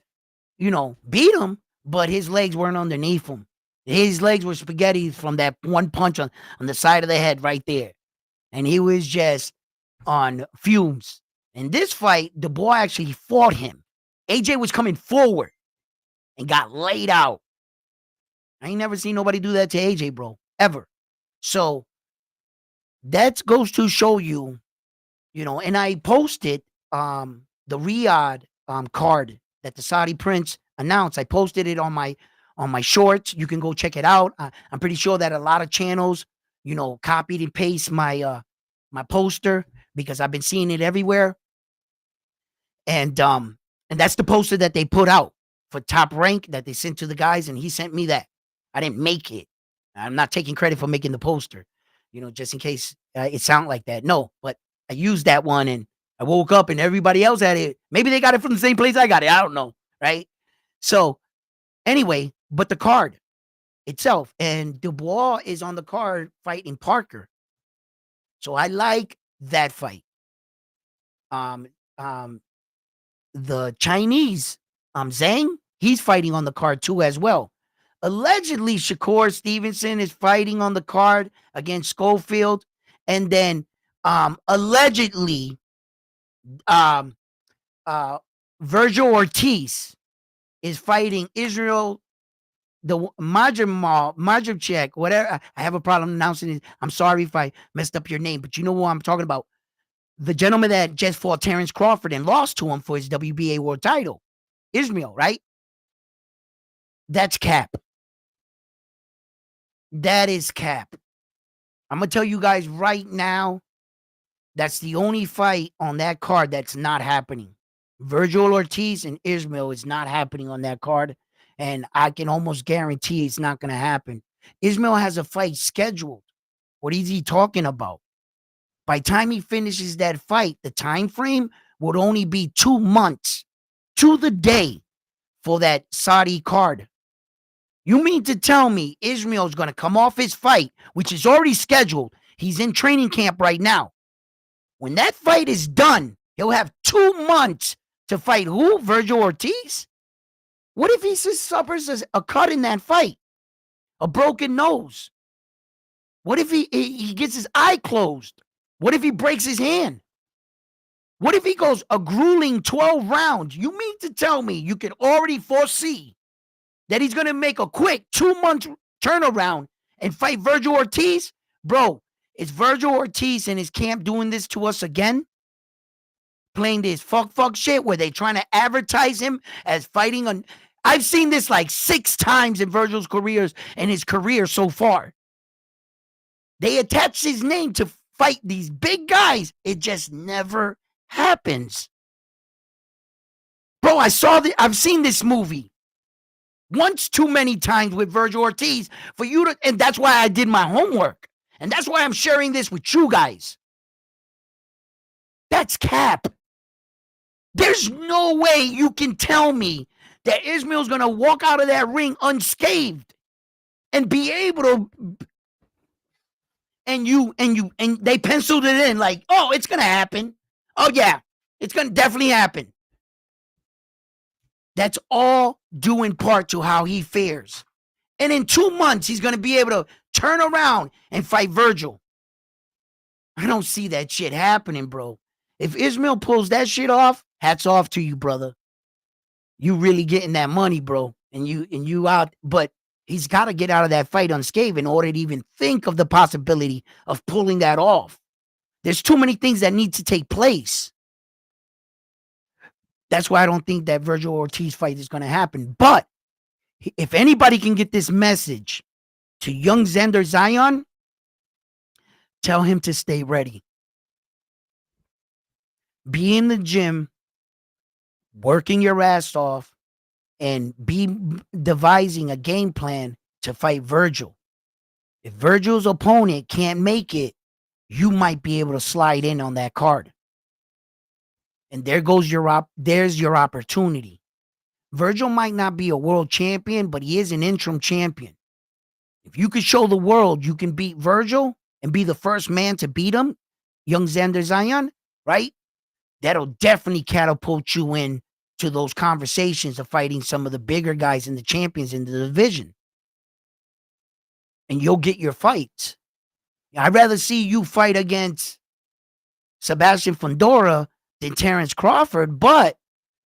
beat him, but his legs weren't underneath him. His legs were spaghetti from that 1 punch on the side of the head right there. And he was just on fumes. In this fight, Dubois actually fought him. AJ was coming forward and got laid out. I ain't never seen nobody do that to AJ, bro, ever. So, that goes to show you, and I posted the Riyadh card that the Saudi Prince announced. I posted it on my shorts. You can go check it out. I'm pretty sure that a lot of channels, copied and paste my poster because I've been seeing it everywhere. And that's the poster that they put out for Top Rank that they sent to the guys, and he sent me that. I didn't make it. I'm not taking credit for making the poster. Just in case it sounded like that. No, but I used that one and I woke up and everybody else had it. Maybe they got it from the same place I got it. I don't know. Right? So anyway, but the card itself, and Dubois is on the card fighting Parker. So I like that fight. The Chinese, Zhang, he's fighting on the card too as well. Allegedly, Shakur Stevenson is fighting on the card against Schofield. And then allegedly, Virgil Ortiz is fighting Israel, the Majevchek, whatever. I have a problem announcing it. I'm sorry if I messed up your name, but you know what I'm talking about. The gentleman that just fought Terrence Crawford and lost to him for his WBA world title. Israel, right? That's cap. That is cap. I'm going to tell you guys right now, that's the only fight on that card that's not happening. Virgil Ortiz and Ismail is not happening on that card, and I can almost guarantee it's not going to happen. Ismail has a fight scheduled. What is he talking about? By the time he finishes that fight, the time frame would only be 2 months to the day for that Saudi card. You mean to tell me Ismail's going to come off his fight, which is already scheduled? He's in training camp right now. When that fight is done, he'll have 2 months to fight who? Virgil Ortiz? What if he suffers a cut in that fight? A broken nose? What if he gets his eye closed? What if he breaks his hand? What if he goes a grueling 12 rounds? You mean to tell me you can already foresee that he's going to make a quick 2-month turnaround and fight Virgil Ortiz? Bro, is Virgil Ortiz and his camp doing this to us again? Playing this fuck shit where they trying to advertise him as fighting on. I've seen this like 6 times in Virgil's career so far. They attach his name to fight these big guys. It just never happens. Bro, I've seen this movie once too many times with Virgil Ortiz for you to, and that's why I did my homework. And that's why I'm sharing this with you guys. That's cap. There's no way you can tell me that Ismail's going to walk out of that ring unscathed and be able to, and they penciled it in like, oh, it's going to happen. Oh yeah, it's going to definitely happen. That's all due in part to how he fares. And in 2 months, he's going to be able to turn around and fight Virgil. I don't see that shit happening, bro. If Ismail pulls that shit off, hats off to you, brother. You really getting that money, bro. And you out, but he's got to get out of that fight unscathed in order to even think of the possibility of pulling that off. There's too many things that need to take place. That's why I don't think that Virgil Ortiz fight is going to happen. But if anybody can get this message to young Xander Zion, tell him to stay ready. Be in the gym, working your ass off, and be devising a game plan to fight Virgil. If Virgil's opponent can't make it, you might be able to slide in on that card. And there's your opportunity. Virgil might not be a world champion, but he is an interim champion. If you could show the world you can beat Virgil and be the first man to beat him, young Xander Zion, right? That'll definitely catapult you in to those conversations of fighting some of the bigger guys and the champions in the division. And you'll get your fights. I'd rather see you fight against Sebastian Fundora than Terrence Crawford, but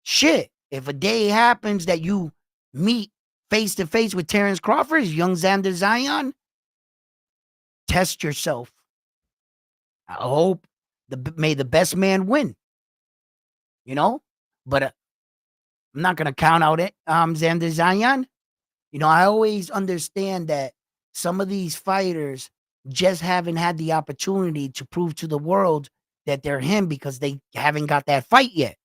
shit, if a day happens that you meet face to face with Terrence Crawford, young Xander Zion, test yourself. I hope may the best man win. You know, but I'm not gonna count out it. Xander Zion. You know, I always understand that some of these fighters just haven't had the opportunity to prove to the world that they're him because they haven't got that fight yet.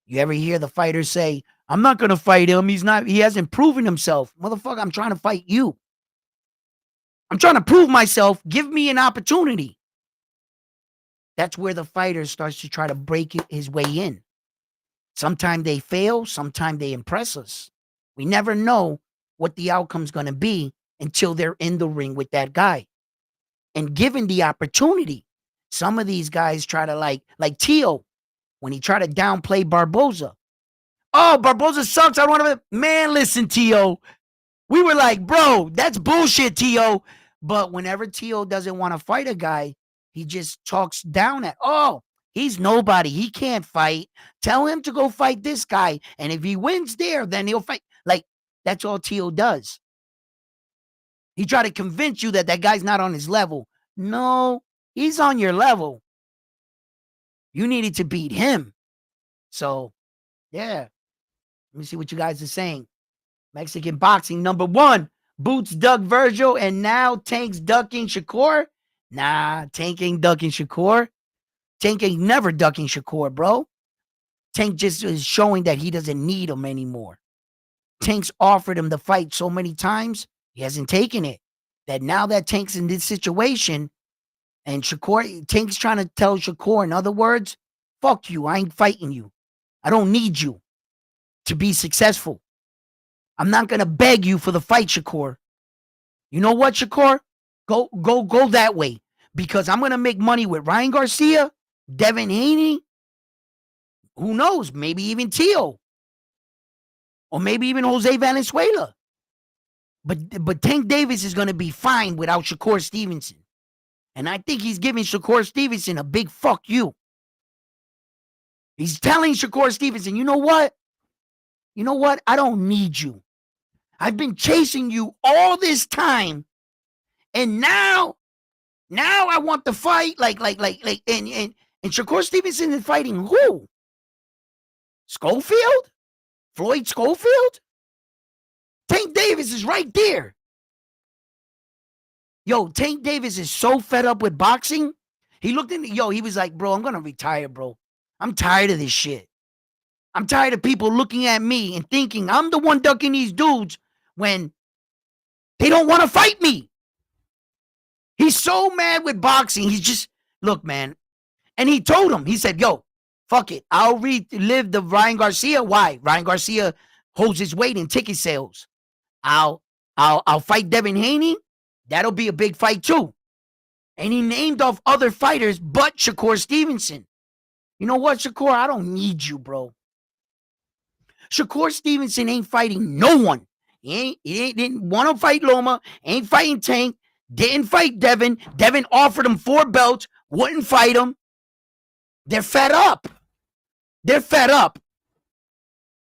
You ever hear the fighters say, I'm not going to fight him. He hasn't proven himself. Motherfucker, I'm trying to fight you. I'm trying to prove myself. Give me an opportunity. That's where the fighter starts to try to break his way in. Sometimes they fail. Sometimes they impress us. We never know what the outcome's going to be until they're in the ring with that guy. And given the opportunity, some of these guys try to like Tio, when he tried to downplay Barboza. Oh, Barboza sucks. I don't want to. Man, listen, Tio. We were like, bro, that's bullshit, Tio. But whenever Tio doesn't want to fight a guy, he just talks down at, oh, he's nobody. He can't fight. Tell him to go fight this guy. And if he wins there, then he'll fight. Like, that's all Tio does. He tried to convince you that that guy's not on his level. No, he's on your level. You needed to beat him. So, yeah. Let me see what you guys are saying. Mexican boxing #1. Boots dug Virgil, and now Tank's ducking Shakur. Nah, Tank ain't ducking Shakur. Tank ain't never ducking Shakur, bro. Tank just is showing that he doesn't need him anymore. Tank's offered him the fight so many times, he hasn't taken it. That now that Tank's in this situation, and Shakur, Tank's trying to tell Shakur, in other words, fuck you, I ain't fighting you. I don't need you to be successful. I'm not going to beg you for the fight, Shakur. You know what, Shakur? Go that way. Because I'm going to make money with Ryan Garcia, Devin Haney, who knows, maybe even Tio. Or maybe even Jose Valenzuela. But Tank Davis is going to be fine without Shakur Stevenson. And I think he's giving Shakur Stevenson a big fuck you. He's telling Shakur Stevenson, you know what? You know what? I don't need you. I've been chasing you all this time. And now I want the fight. And Shakur Stevenson is fighting who? Schofield? Floyd Schofield? Tank Davis is right there. Yo, Tank Davis is so fed up with boxing He looked in, he was like, bro, I'm going to retire, bro. I'm tired of this shit. I'm tired of people looking at me and thinking I'm the one ducking these dudes when they don't want to fight me. He's so mad with boxing. He's just, look, man. And he told him, he said, yo, fuck it. I'll relive the Ryan Garcia. Why? Ryan Garcia holds his weight in ticket sales. I'll fight Devin Haney. That'll be a big fight too. And he named off other fighters but Shakur Stevenson. You know what, Shakur? I don't need you, bro. Shakur Stevenson ain't fighting no one. He didn't want to fight Loma. Ain't fighting Tank. Didn't fight Devin. Devin offered him 4 belts. Wouldn't fight him. They're fed up. They're fed up.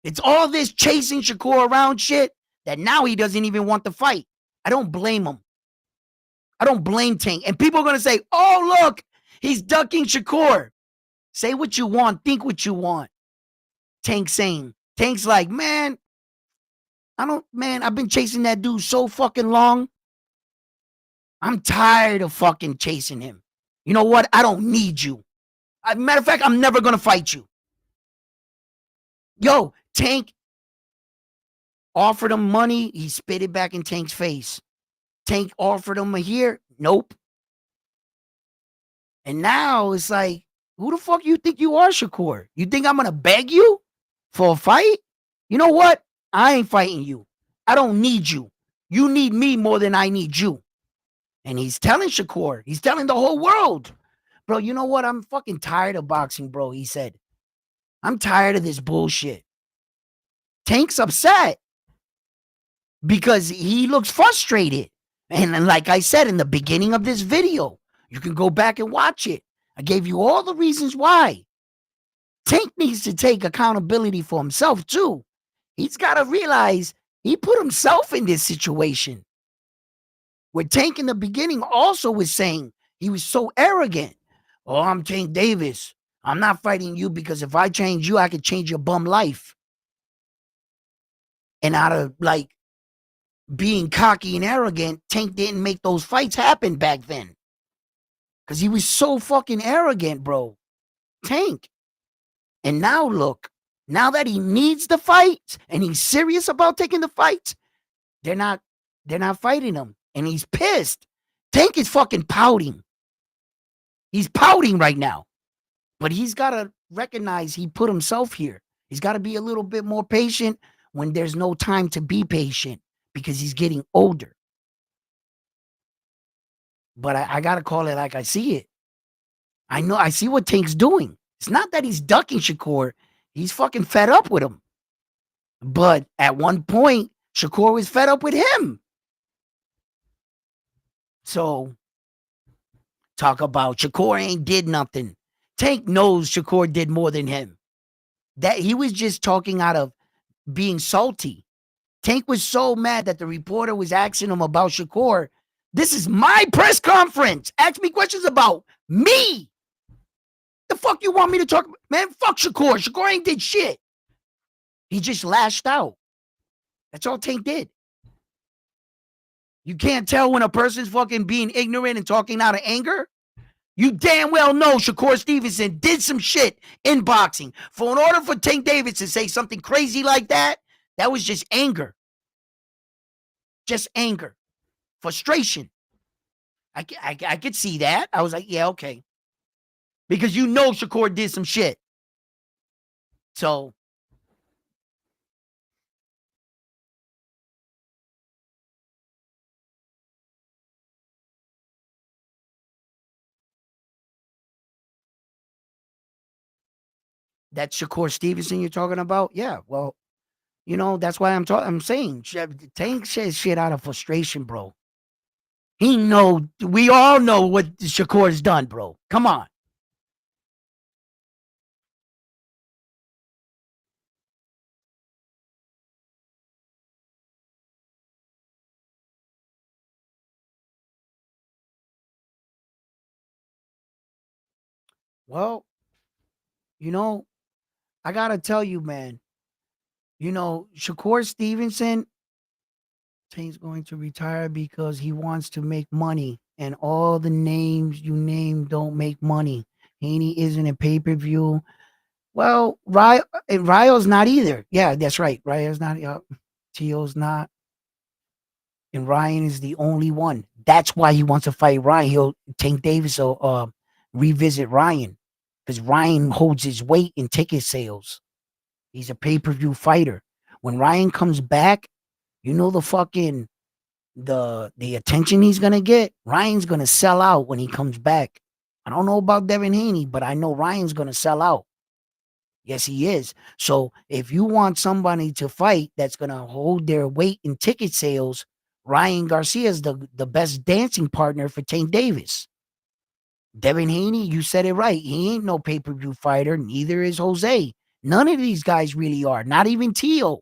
It's all this chasing Shakur around shit that now he doesn't even want to fight. I don't blame him. I don't blame Tank. And people are going to say, oh, look, he's ducking Shakur. Say what you want. Think what you want. Tank saying. Tank's like, man, I've been chasing that dude so fucking long. I'm tired of fucking chasing him. You know what? I don't need you. Matter of fact, I'm never going to fight you. Yo, Tank offered him money. He spit it back in Tank's face. Tank offered him a year. Nope. And now it's like, who the fuck you think you are, Shakur? You think I'm going to beg you for a fight? You know what? I ain't fighting you. I don't need you. You need me more than I need you. And he's telling Shakur, he's telling the whole world, bro, you know what? I'm fucking tired of boxing, bro. He said, I'm tired of this bullshit. Tank's upset because he looks frustrated. And like I said in the beginning of this video, you can go back and watch it. I gave you all the reasons why. Tank needs to take accountability for himself too. He's got to realize he put himself in this situation. Where Tank in the beginning also was saying he was so arrogant. Oh, I'm Tank Davis. I'm not fighting you because if I change you, I could change your bum life. And out of like being cocky and arrogant, Tank didn't make those fights happen back then. Because he was so fucking arrogant, bro. Tank. And now look, now that he needs the fight and he's serious about taking the fight, they're not fighting him. And he's pissed. Tank is fucking pouting. He's pouting right now. But he's got to recognize he put himself here. He's got to be a little bit more patient when there's no time to be patient because he's getting older. But I got to call it like I see it. I see what Tank's doing. It's not that he's ducking Shakur. He's fucking fed up with him. But at one point, Shakur was fed up with him. So, talk about Shakur ain't did nothing. Tank knows Shakur did more than him. That he was just talking out of being salty. Tank was so mad that the reporter was asking him about Shakur. This is my press conference. Ask me questions about me. The fuck you want me to talk about? Man, fuck Shakur. Shakur ain't did shit. He just lashed out. That's all Tank did. You can't tell when a person's fucking being ignorant and talking out of anger. You damn well know Shakur Stevenson did some shit in boxing. In order for Tank Davis to say something crazy like that, that was just anger. Just anger. Frustration. I could see that. I was like, yeah, okay. Because you know Shakur did some shit. So. That Shakur Stevenson you're talking about? Yeah, well, that's why I'm saying Tank says shit out of frustration, bro. We all know what Shakur's done, bro. Come on. Well, I gotta tell you, man, Shakur Stevenson, Tank's going to retire because he wants to make money. and all the names you name don't make money. Haney isn't a pay per view. Well, Ryo's not either. Yeah, that's right. Ryo's not. Tio's not. And Ryan is the only one. That's why he wants to fight Ryan. Tank Davis will revisit Ryan because Ryan holds his weight in ticket sales. He's a pay per view fighter. When Ryan comes back, you know the attention he's gonna get. Ryan's gonna sell out when he comes back. I don't know about Devin Haney, but I know Ryan's gonna sell out. Yes, he is. So if you want somebody to fight that's gonna hold their weight in ticket sales, Ryan Garcia is the best dancing partner for Tank Davis. Devin Haney, you said it right. He ain't no pay per view fighter. Neither is Jose. None of these guys really are. Not even Tio.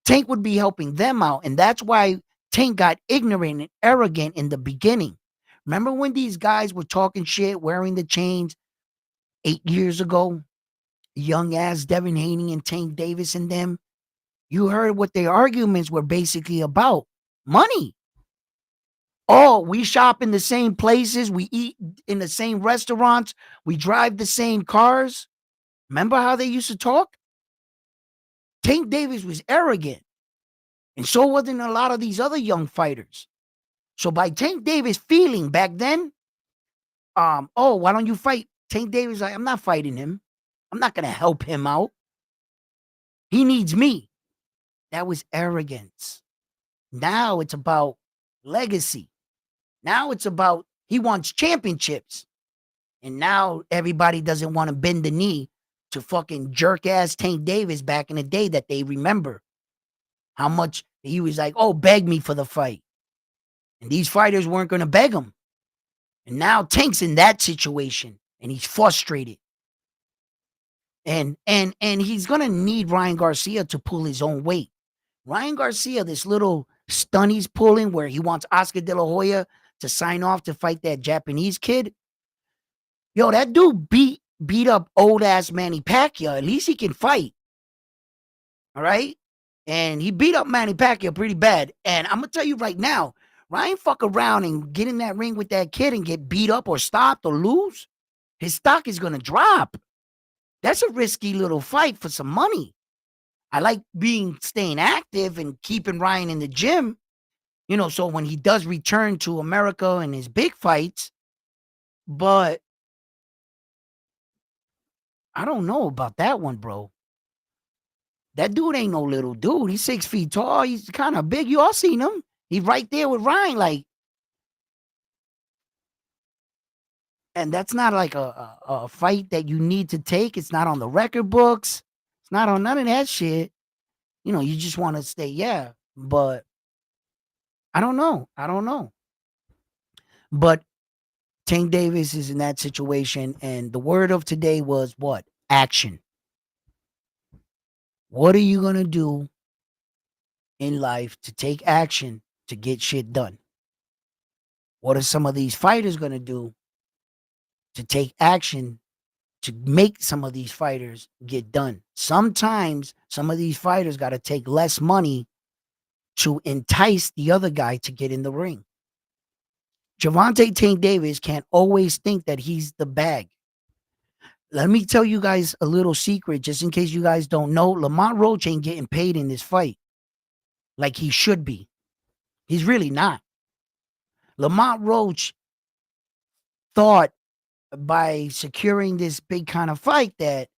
Tank would be helping them out, and that's why Tank got ignorant and arrogant in the beginning. Remember when these guys were talking shit, wearing the chains 8 years ago? Young ass Devin Haney and Tank Davis and them. You heard what their arguments were basically about. Money. Oh, we shop in the same places. We eat in the same restaurants. We drive the same cars. Remember how they used to talk? Tank Davis was arrogant. And so wasn't a lot of these other young fighters. So by Tank Davis feeling back then, oh, why don't you fight? Tank Davis, like, I'm not fighting him. I'm not going to help him out. He needs me. That was arrogance. Now it's about legacy. Now it's about he wants championships. And now everybody doesn't want to bend the knee to fucking jerk ass Tank Davis back in the day that they remember. How much he was like, oh, beg me for the fight. And these fighters weren't going to beg him. And now Tank's in that situation and he's frustrated. And he's going to need Ryan Garcia to pull his own weight. Ryan Garcia, this little stunt he's pulling where he wants Oscar De La Hoya to sign off to fight that Japanese kid. Yo, that dude beat up old ass Manny Pacquiao. At least he can fight. All right? And he beat up Manny Pacquiao pretty bad. And I'm going to tell you right now, Ryan fuck around and get in that ring with that kid and get beat up or stopped or lose, his stock is going to drop. That's a risky little fight for some money. I like staying active and keeping Ryan in the gym, so when he does return to America and his big fights, but I don't know about that one, bro. That dude ain't no little dude. He's 6 feet tall. He's kind of big. You all seen him. He's right there with Ryan, like, and that's not like a fight that you need to take. It's not on the record books. It's not on none of that shit. You just want to stay, yeah. But I don't know. But Tank Davis is in that situation, and the word of today was what? Action. What are you going to do in life to take action to get shit done? What are some of these fighters going to do to take action to make some of these fighters get done? Sometimes some of these fighters got to take less money to entice the other guy to get in the ring. Gervonta Tank Davis can't always think that he's the bag. Let me tell you guys a little secret, just in case you guys don't know. Lamont Roach ain't getting paid in this fight like he should be. He's really not. Lamont Roach thought by securing this big kind of fight that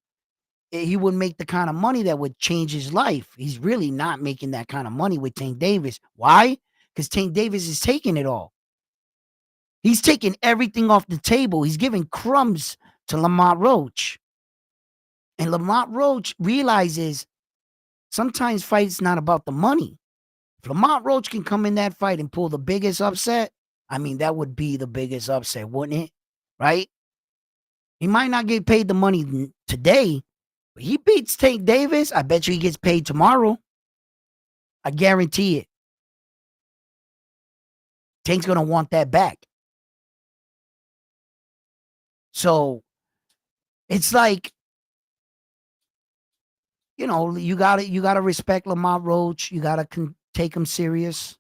he would make the kind of money that would change his life. He's really not making that kind of money with Tank Davis. Why? Because Tank Davis is taking it all. He's taking everything off the table. He's giving crumbs to Lamont Roach. And Lamont Roach realizes sometimes fights not about the money. If Lamont Roach can come in that fight and pull the biggest upset, I mean, that would be the biggest upset, wouldn't it? Right? He might not get paid the money today, but he beats Tank Davis. I bet you he gets paid tomorrow. I guarantee it. Tank's going to want that back. So it's like, you gotta respect Lamont Roach. You gotta take him serious.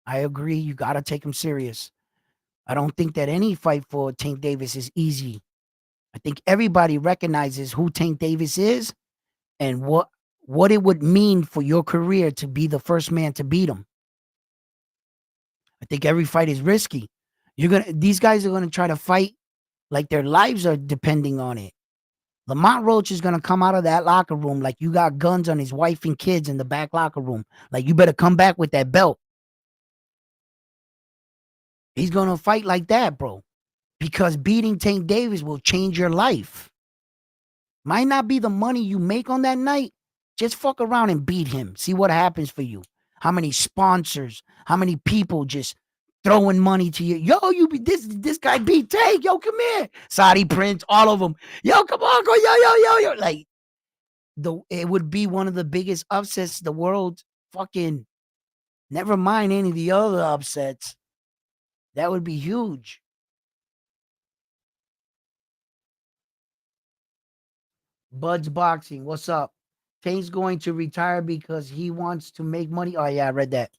I agree. You gotta take him serious. I don't think that any fight for Tank Davis is easy. I think everybody recognizes who Tank Davis is and what it would mean for your career to be the first man to beat him. I think every fight is risky. These guys are gonna try to fight like their lives are depending on it. Lamont Roach is gonna come out of that locker room like you got guns on his wife and kids in the back locker room. Like you better come back with that belt. He's gonna fight like that, bro. Because beating Tank Davis will change your life. Might not be the money you make on that night. Just fuck around and beat him. See what happens for you. How many sponsors, how many people just throwing money to you. Yo, this guy beat Tank. Yo, come here. Saudi Prince, all of them. Yo, come on, go, yo. Like it would be one of the biggest upsets the world fucking. Never mind any of the other upsets. That would be huge. Bud's Boxing, what's up? Tank's going to retire because he wants to make money. Oh, yeah, I read that.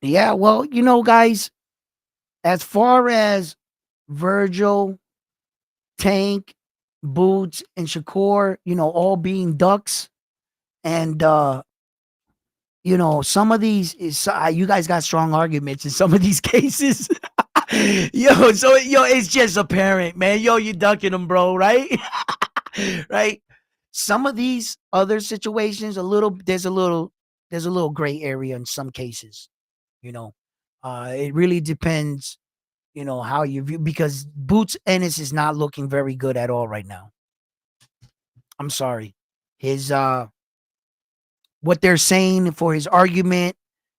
Yeah, well, guys, as far as Virgil, Tank, Boots, and Shakur, all being ducks, and some of these you guys got strong arguments in some of these cases. It's just apparent, man. You ducking them, bro, right? Right? Some of these other situations, there's a little gray area in some cases. It really depends, how you view, because Boots Ennis is not looking very good at all right now. I'm sorry. His what they're saying for his argument,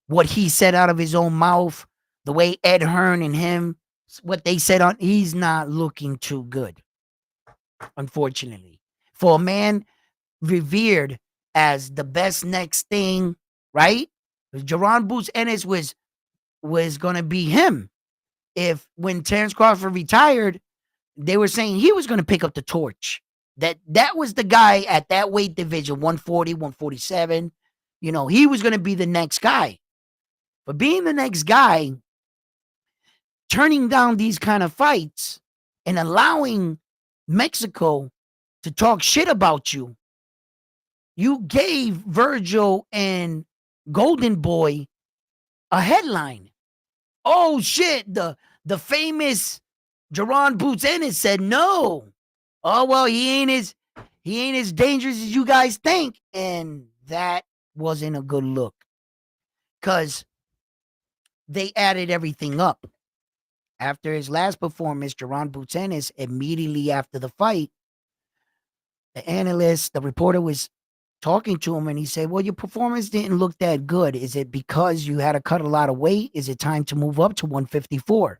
what he said out of his own mouth, the way Ed Hearn and him, what they said he's not looking too good. Unfortunately, for a man revered as the best next thing, right? Jaron Boots Ennis was gonna be him. If when Terrence Crawford retired, they were saying he was gonna pick up the torch. That was the guy at that weight division, 140, 147. He was gonna be the next guy. But being the next guy, turning down these kind of fights and allowing Mexico to talk shit about you, you gave Virgil and Golden Boy a headline. Oh shit, the famous Jaron Boots Ennis said no. Oh well, he ain't as dangerous as you guys think. And that wasn't a good look. Cause they added everything up. After his last performance, Jaron Boots Ennis, immediately after the fight, the analyst, the reporter was talking to him and he said, well, your performance didn't look that good. Is it because you had to cut a lot of weight? Is it time to move up to 154?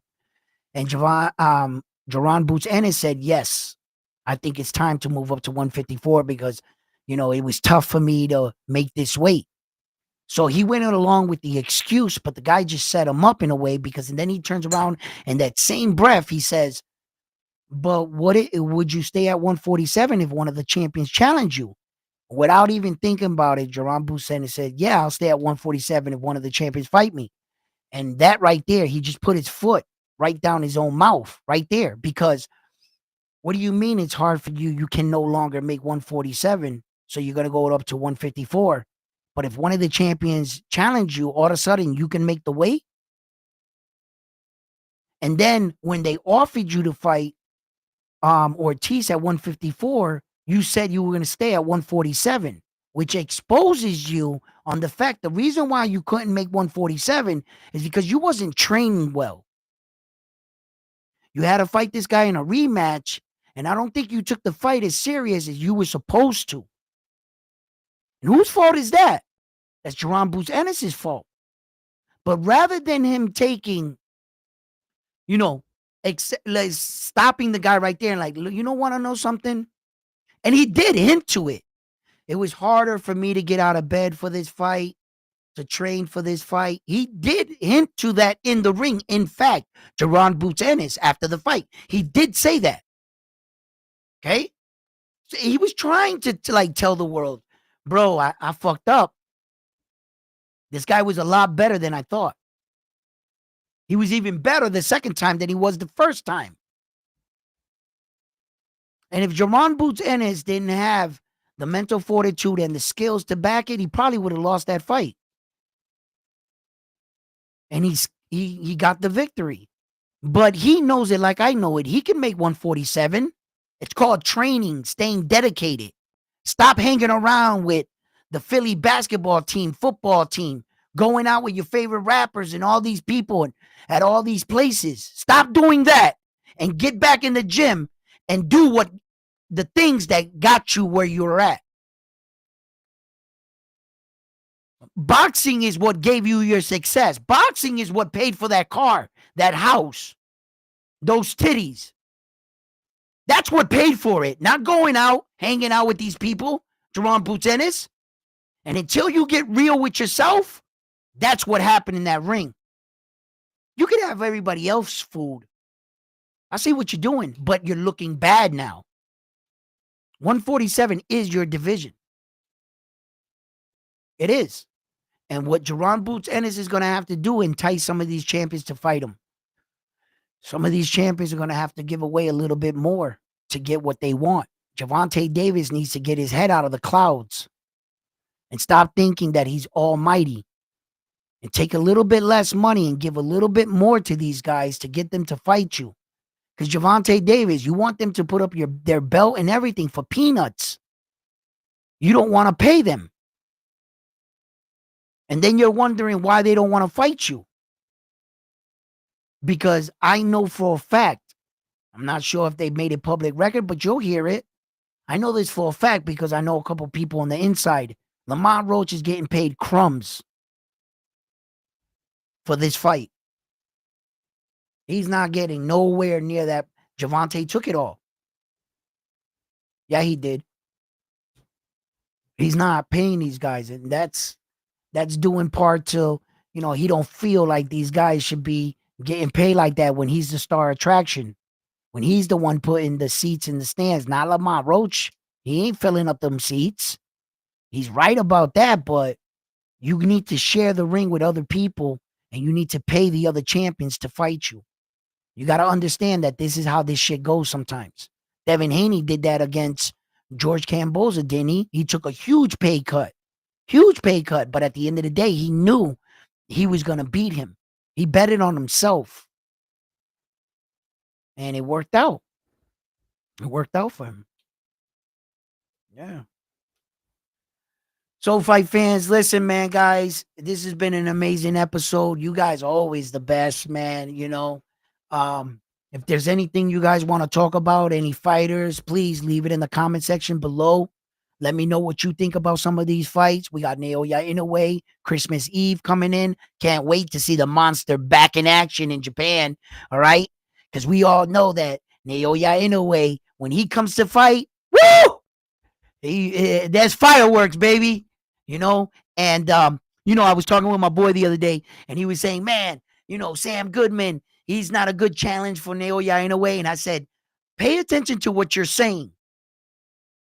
And Jaron Boots Ennis said, yes, I think it's time to move up to 154 because, it was tough for me to make this weight. So he went along with the excuse, but the guy just set him up in a way because, and then he turns around and that same breath, he says, but would you stay at 147 if one of the champions challenged you? Without even thinking about it, Jaron Boots Ennis said, yeah, I'll stay at 147 if one of the champions fight me. And that right there, he just put his foot right down his own mouth right there. Because what do you mean it's hard for you? You can no longer make 147. So you're going to go up to 154. But if one of the champions challenge you, all of a sudden you can make the weight. And then when they offered you to fight Ortiz at 154, you said you were going to stay at 147, which exposes you on the fact the reason why you couldn't make 147 is because you wasn't training well. You had to fight this guy in a rematch, and I don't think you took the fight as serious as you were supposed to. And whose fault is that? That's Jaron Boots Ennis' fault. But rather than him taking, like stopping the guy right there and like, want to know something? And he did hint to it. It was harder for me to get out of bed for this fight, to train for this fight. He did hint to that in the ring. In fact, Jaron Boots Ennis, after the fight, he did say that. Okay? So he was trying to like tell the world, bro, I fucked up. This guy was a lot better than I thought. He was even better the second time than he was the first time. And if Jaron Ennis didn't have the mental fortitude and the skills to back it, he probably would have lost that fight. And he got the victory. But he knows it like I know it. He can make 147. It's called training, staying dedicated. Stop hanging around with the Philly basketball team, football team, going out with your favorite rappers and all these people and at all these places. Stop doing that and get back in the gym and do what the things that got you where you're at. Boxing is what gave you your success. Boxing is what paid for that car, that house, those titties. That's what paid for it. Not going out, hanging out with these people, Jaron Ennis. And until you get real with yourself, that's what happened in that ring. You could have everybody else's food. I see what you're doing, but you're looking bad now. 147 is your division. It is. And what Jaron Ennis is going to have to do, entice some of these champions to fight him. Some of these champions are going to have to give away a little bit more to get what they want. Gervonta Davis needs to get his head out of the clouds and stop thinking that he's almighty and take a little bit less money and give a little bit more to these guys to get them to fight you. Because Gervonta Davis, you want them to put up their belt and everything for peanuts. You don't want to pay them. And then you're wondering why they don't want to fight you. Because I know for a fact, I'm not sure if they made it public record, but you'll hear it. I know this for a fact because I know a couple people on the inside. Lamont Roach is getting paid crumbs for this fight. He's not getting nowhere near that. Gervonta took it all. Yeah, he did. He's not paying these guys, and that's doing part to, he don't feel like these guys should be getting paid like that when he's the star attraction. When he's the one putting the seats in the stands, not Lamont Roach. He ain't filling up them seats. He's right about that, but you need to share the ring with other people and you need to pay the other champions to fight you. You got to understand that this is how this shit goes sometimes. Devin Haney did that against George Kamboza, didn't he? He took a huge pay cut. Huge pay cut. But at the end of the day, he knew he was going to beat him. He betted on himself. And it worked out. It worked out for him. Yeah. So, fight fans, listen, man, guys, this has been an amazing episode. You guys are always the best, man. If there's anything you guys want to talk about, any fighters, please leave it in the comment section below. Let me know what you think about some of these fights. We got Naoya Inoue, Christmas Eve coming in. Can't wait to see the monster back in action in Japan. All right? Because we all know that Naoya Inoue, when he comes to fight, woo! There's fireworks, baby. And I was talking with my boy the other day, and he was saying, man, Sam Goodman, he's not a good challenge for Naoya Inoue. And I said, pay attention to what you're saying.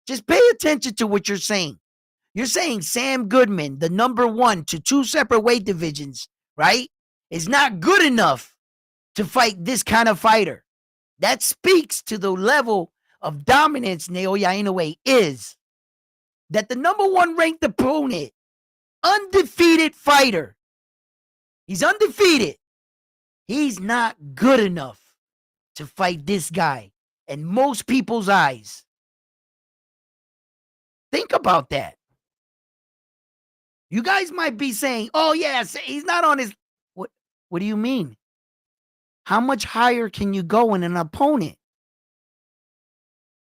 Just pay attention to what you're saying. You're saying Sam Goodman, the number one to two separate weight divisions, right, is not good enough to fight this kind of fighter. That speaks to the level of dominance Naoya Inoue is. That the number one ranked opponent, undefeated fighter, he's undefeated. He's not good enough to fight this guy in most people's eyes. Think about that. You guys might be saying, oh, yes, he's not on his... What do you mean? How much higher can you go in an opponent?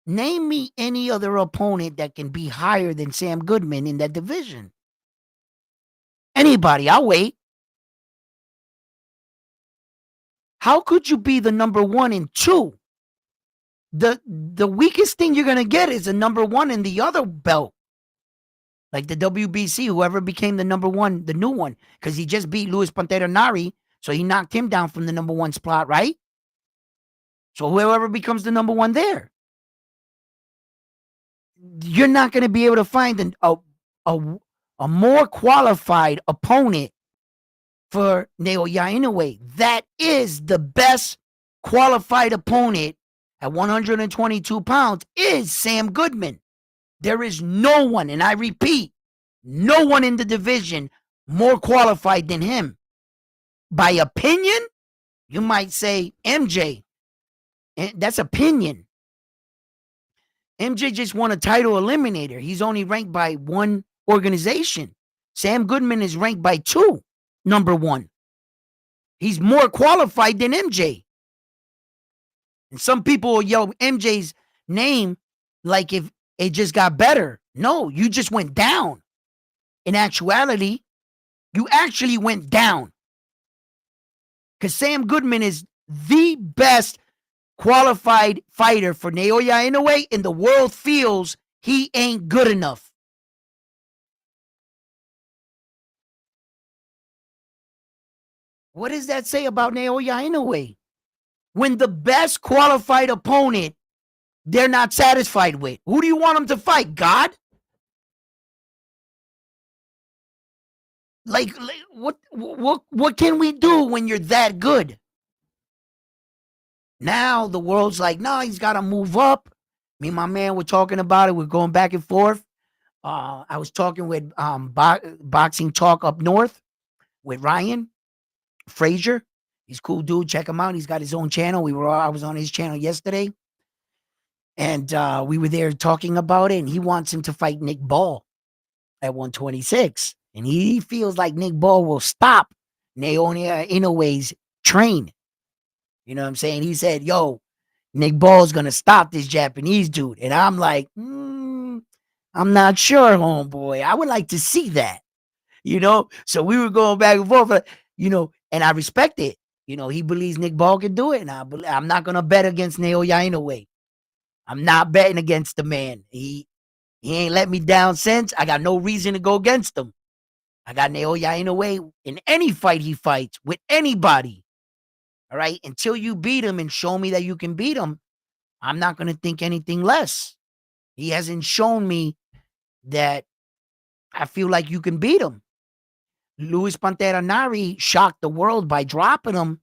Name me any other opponent that can be higher than Sam Goodman in that division. Anybody, I'll wait. How could you be the number one in two? The weakest thing you're going to get is a number one in the other belt. Like the WBC, whoever became the number one, the new one, because he just beat Luis Pantera Nari, so he knocked him down from the number one spot, right? So whoever becomes the number one there. You're not going to be able to find a more qualified opponent for Naoya Inoue. That is the best qualified opponent at 122 pounds is Sam Goodman. There is no one, and I repeat, no one in the division more qualified than him. By opinion, you might say MJ. That's opinion. MJ just won a title eliminator. He's only ranked by one organization. Sam Goodman is ranked by two, number one. He's more qualified than MJ. And some people will yell MJ's name like if it just got better. No, you just went down. In actuality, you actually went down. Because Sam Goodman is the best qualified fighter for Naoya Inoue, and the world feels he ain't good enough. What does that say about Naoya Inoue? When the best qualified opponent they're not satisfied with. Who do you want them to fight? God? Like what can we do when you're that good? Now the world's like, no, he's got to move up. Me and my man were talking about it. We're going back and forth. I was talking with Boxing Talk Up North with Ryan Frazier. He's a cool dude. Check him out. He's got his own channel. I was on his channel yesterday. And we were there talking about it. And he wants him to fight Nick Ball at 126. And he feels like Nick Ball will stop Naoya Inoue's train. You know what I'm saying? He said, yo, Nick Ball's going to stop this Japanese dude. And I'm like, I'm not sure, homeboy. I would like to see that, you know? So we were going back and forth, you know, and I respect it. You know, he believes Nick Ball can do it. And I'm not going to bet against Naoya Inoue. I'm not betting against the man. He ain't let me down since. I got no reason to go against him. I got Naoya Inoue in any fight he fights with anybody. All right. Until you beat him and show me that you can beat him, I'm not going to think anything less. He hasn't shown me that I feel like you can beat him. Luis Pantera Nari shocked the world by dropping him.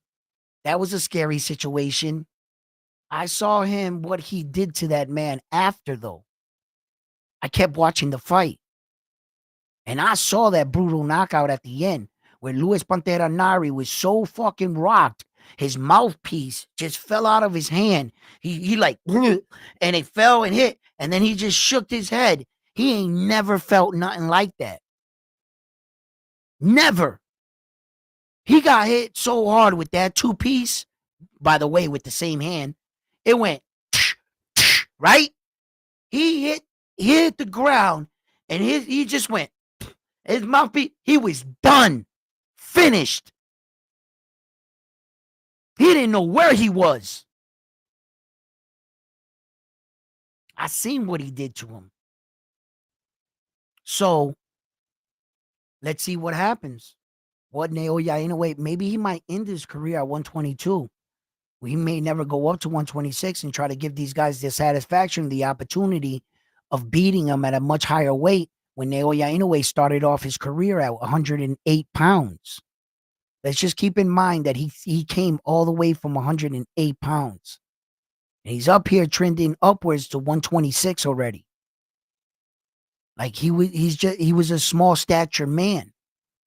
That was a scary situation. I saw him, what he did to that man after, though. I kept watching the fight. And I saw that brutal knockout at the end where Luis Pantera Nari was so fucking rocked. His mouthpiece just fell out of his hand. He like, and it fell and hit. And then he just shook his head. He ain't never felt nothing like that. Never. He got hit so hard with that two-piece, by the way, with the same hand. It went, right? He hit the ground, and he just went, his mouthpiece, he was done, finished. He didn't know where he was. I seen what he did to him. So, let's see what happens. What Naoya Inoue, maybe he might end his career at 122. We may never go up to 126 and try to give these guys the satisfaction, the opportunity of beating them at a much higher weight when Naoya Inoue started off his career at 108 pounds. Let's just keep in mind that he came all the way from 108 pounds. And he's up here trending upwards to 126 already. Like he was a small stature man.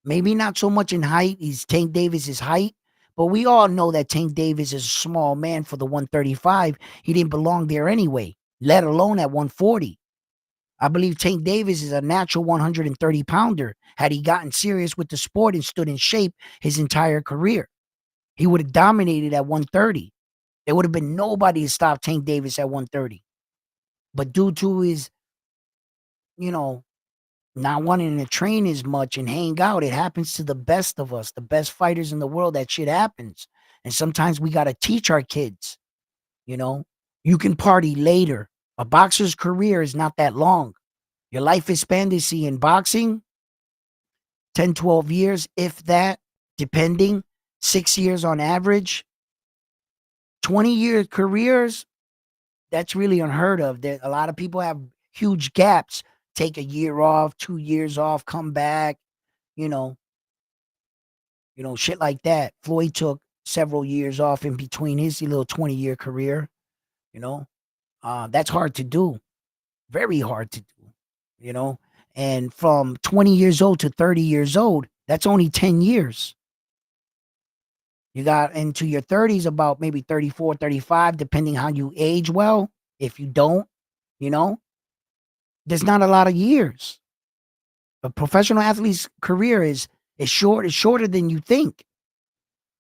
Maybe not so much in height. He's Tank Davis's height. But we all know that Tank Davis is a small man for the 135. He didn't belong there anyway, let alone at 140. I believe Tank Davis is a natural 130 pounder. Had he gotten serious with the sport and stood in shape his entire career, he would have dominated at 130. There would have been nobody to stop Tank Davis at 130. But due to his, not wanting to train as much and hang out, it happens to the best of us, the best fighters in the world. That shit happens. And sometimes we got to teach our kids, you can party later. A boxer's career is not that long. Your life expectancy in boxing, 10, 12 years, if that, depending, 6 years on average. 20-year careers, that's really unheard of. A lot of people have huge gaps. Take a year off, 2 years off, come back, Shit like that. Floyd took several years off in between his little 20-year career. You know, that's hard to do. Very hard to do. You know, and from 20 years old to 30 years old, that's only 10 years. You got into your 30s about maybe 34, 35, depending how you age well. If you don't, you know, there's not a lot of years. A professional athlete's career is shorter than you think.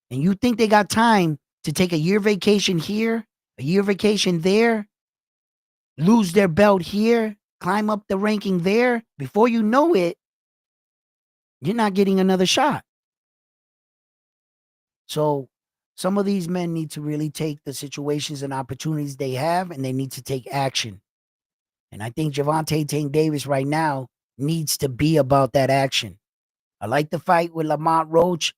And you think they got time to take a year vacation here, a year vacation there, lose their belt here, climb up the ranking there. Before you know it, you're not getting another shot. So some of these men need to really take the situations and opportunities they have, and they need to take action. And I think Gervonta Tank Davis right now needs to be about that action. I like the fight with Lamont Roach.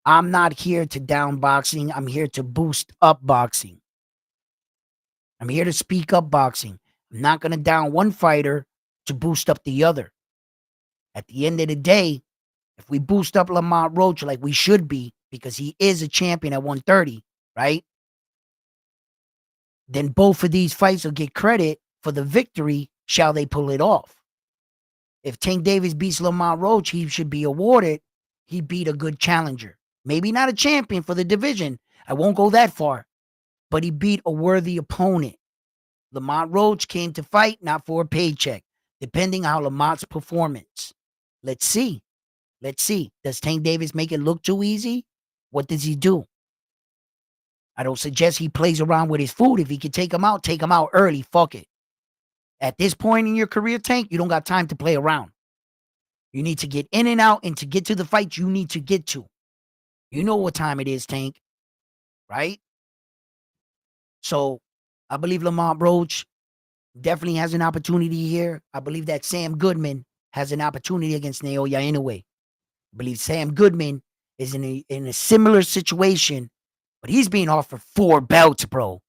I'm not here to down boxing. I'm here to boost up boxing. I'm here to speak up boxing. I'm not going to down one fighter to boost up the other. At the end of the day, if we boost up Lamont Roach like we should be, because he is a champion at 130, right? Then both of these fights will get credit for the victory, shall they pull it off. If Tank Davis beats Lamont Roach, he should be awarded he beat a good challenger. Maybe not a champion for the division. I won't go that far. But he beat a worthy opponent. Lamont Roach came to fight not for a paycheck, depending on Lamont's performance. Let's see. Let's see. Does Tank Davis make it look too easy? What does he do? I don't suggest he plays around with his food. If he can take him out early. Fuck it. At this point in your career, Tank, you don't got time to play around. You need to get in and out, and to get to the fight you need to get to. You know what time it is, Tank, right? So I believe Lamont Roach definitely has an opportunity here. I believe that Sam Goodman has an opportunity against Naoya Inoue. I believe Sam Goodman is in a similar situation, but he's being offered 4 belts, bro.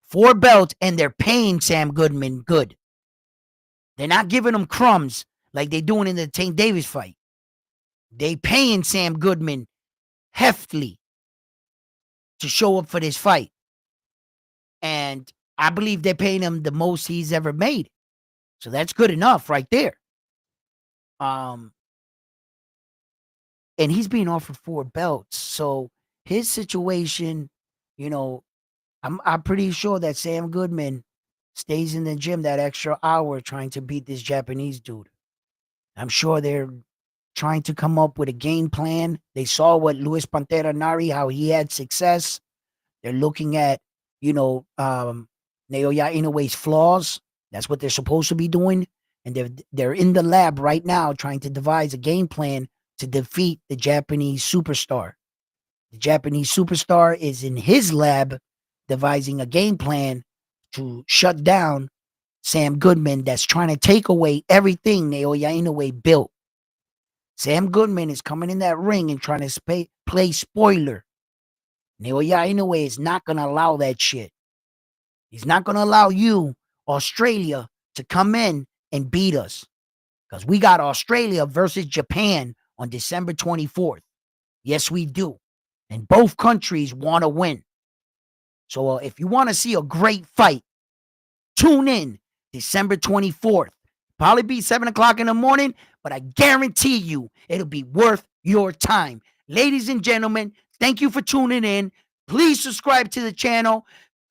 4 belts, and they're paying Sam Goodman good. They're not giving him crumbs like they're doing in the Tank Davis fight. They paying Sam Goodman heftily to show up for this fight. And I believe they're paying him the most he's ever made. So that's good enough right there. And he's being offered 4 belts. So his situation, I'm pretty sure that Sam Goodman stays in the gym that extra hour trying to beat this Japanese dude. I'm sure they're trying to come up with a game plan. They saw what Luis Pantera Nari, how he had success. They're looking at, Naoya Inoue's flaws. That's what they're supposed to be doing. And they're in the lab right now trying to devise a game plan to defeat the Japanese superstar. The Japanese superstar is in his lab devising a game plan to shut down Sam Goodman that's trying to take away everything Naoya Inoue built. Sam Goodman is coming in that ring and trying to play spoiler. Naoya Inoue is not going to allow that shit. He's not going to allow you, Australia, to come in and beat us. Because we got Australia versus Japan on December 24th. Yes, we do. And both countries want to win. So if you want to see a great fight, tune in December 24th. Probably be 7 o'clock in the morning, but I guarantee you it'll be worth your time. Ladies and gentlemen, thank you for tuning in. Please subscribe to the channel.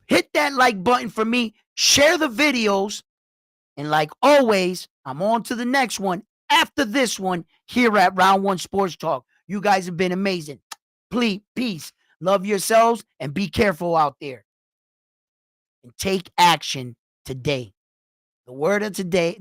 Hit that like button for me. Share the videos. And like always, I'm on to the next one after this one here at Round 1 Sports Talk. You guys have been amazing. Please, peace. Love yourselves and be careful out there. And take action today. The word of today.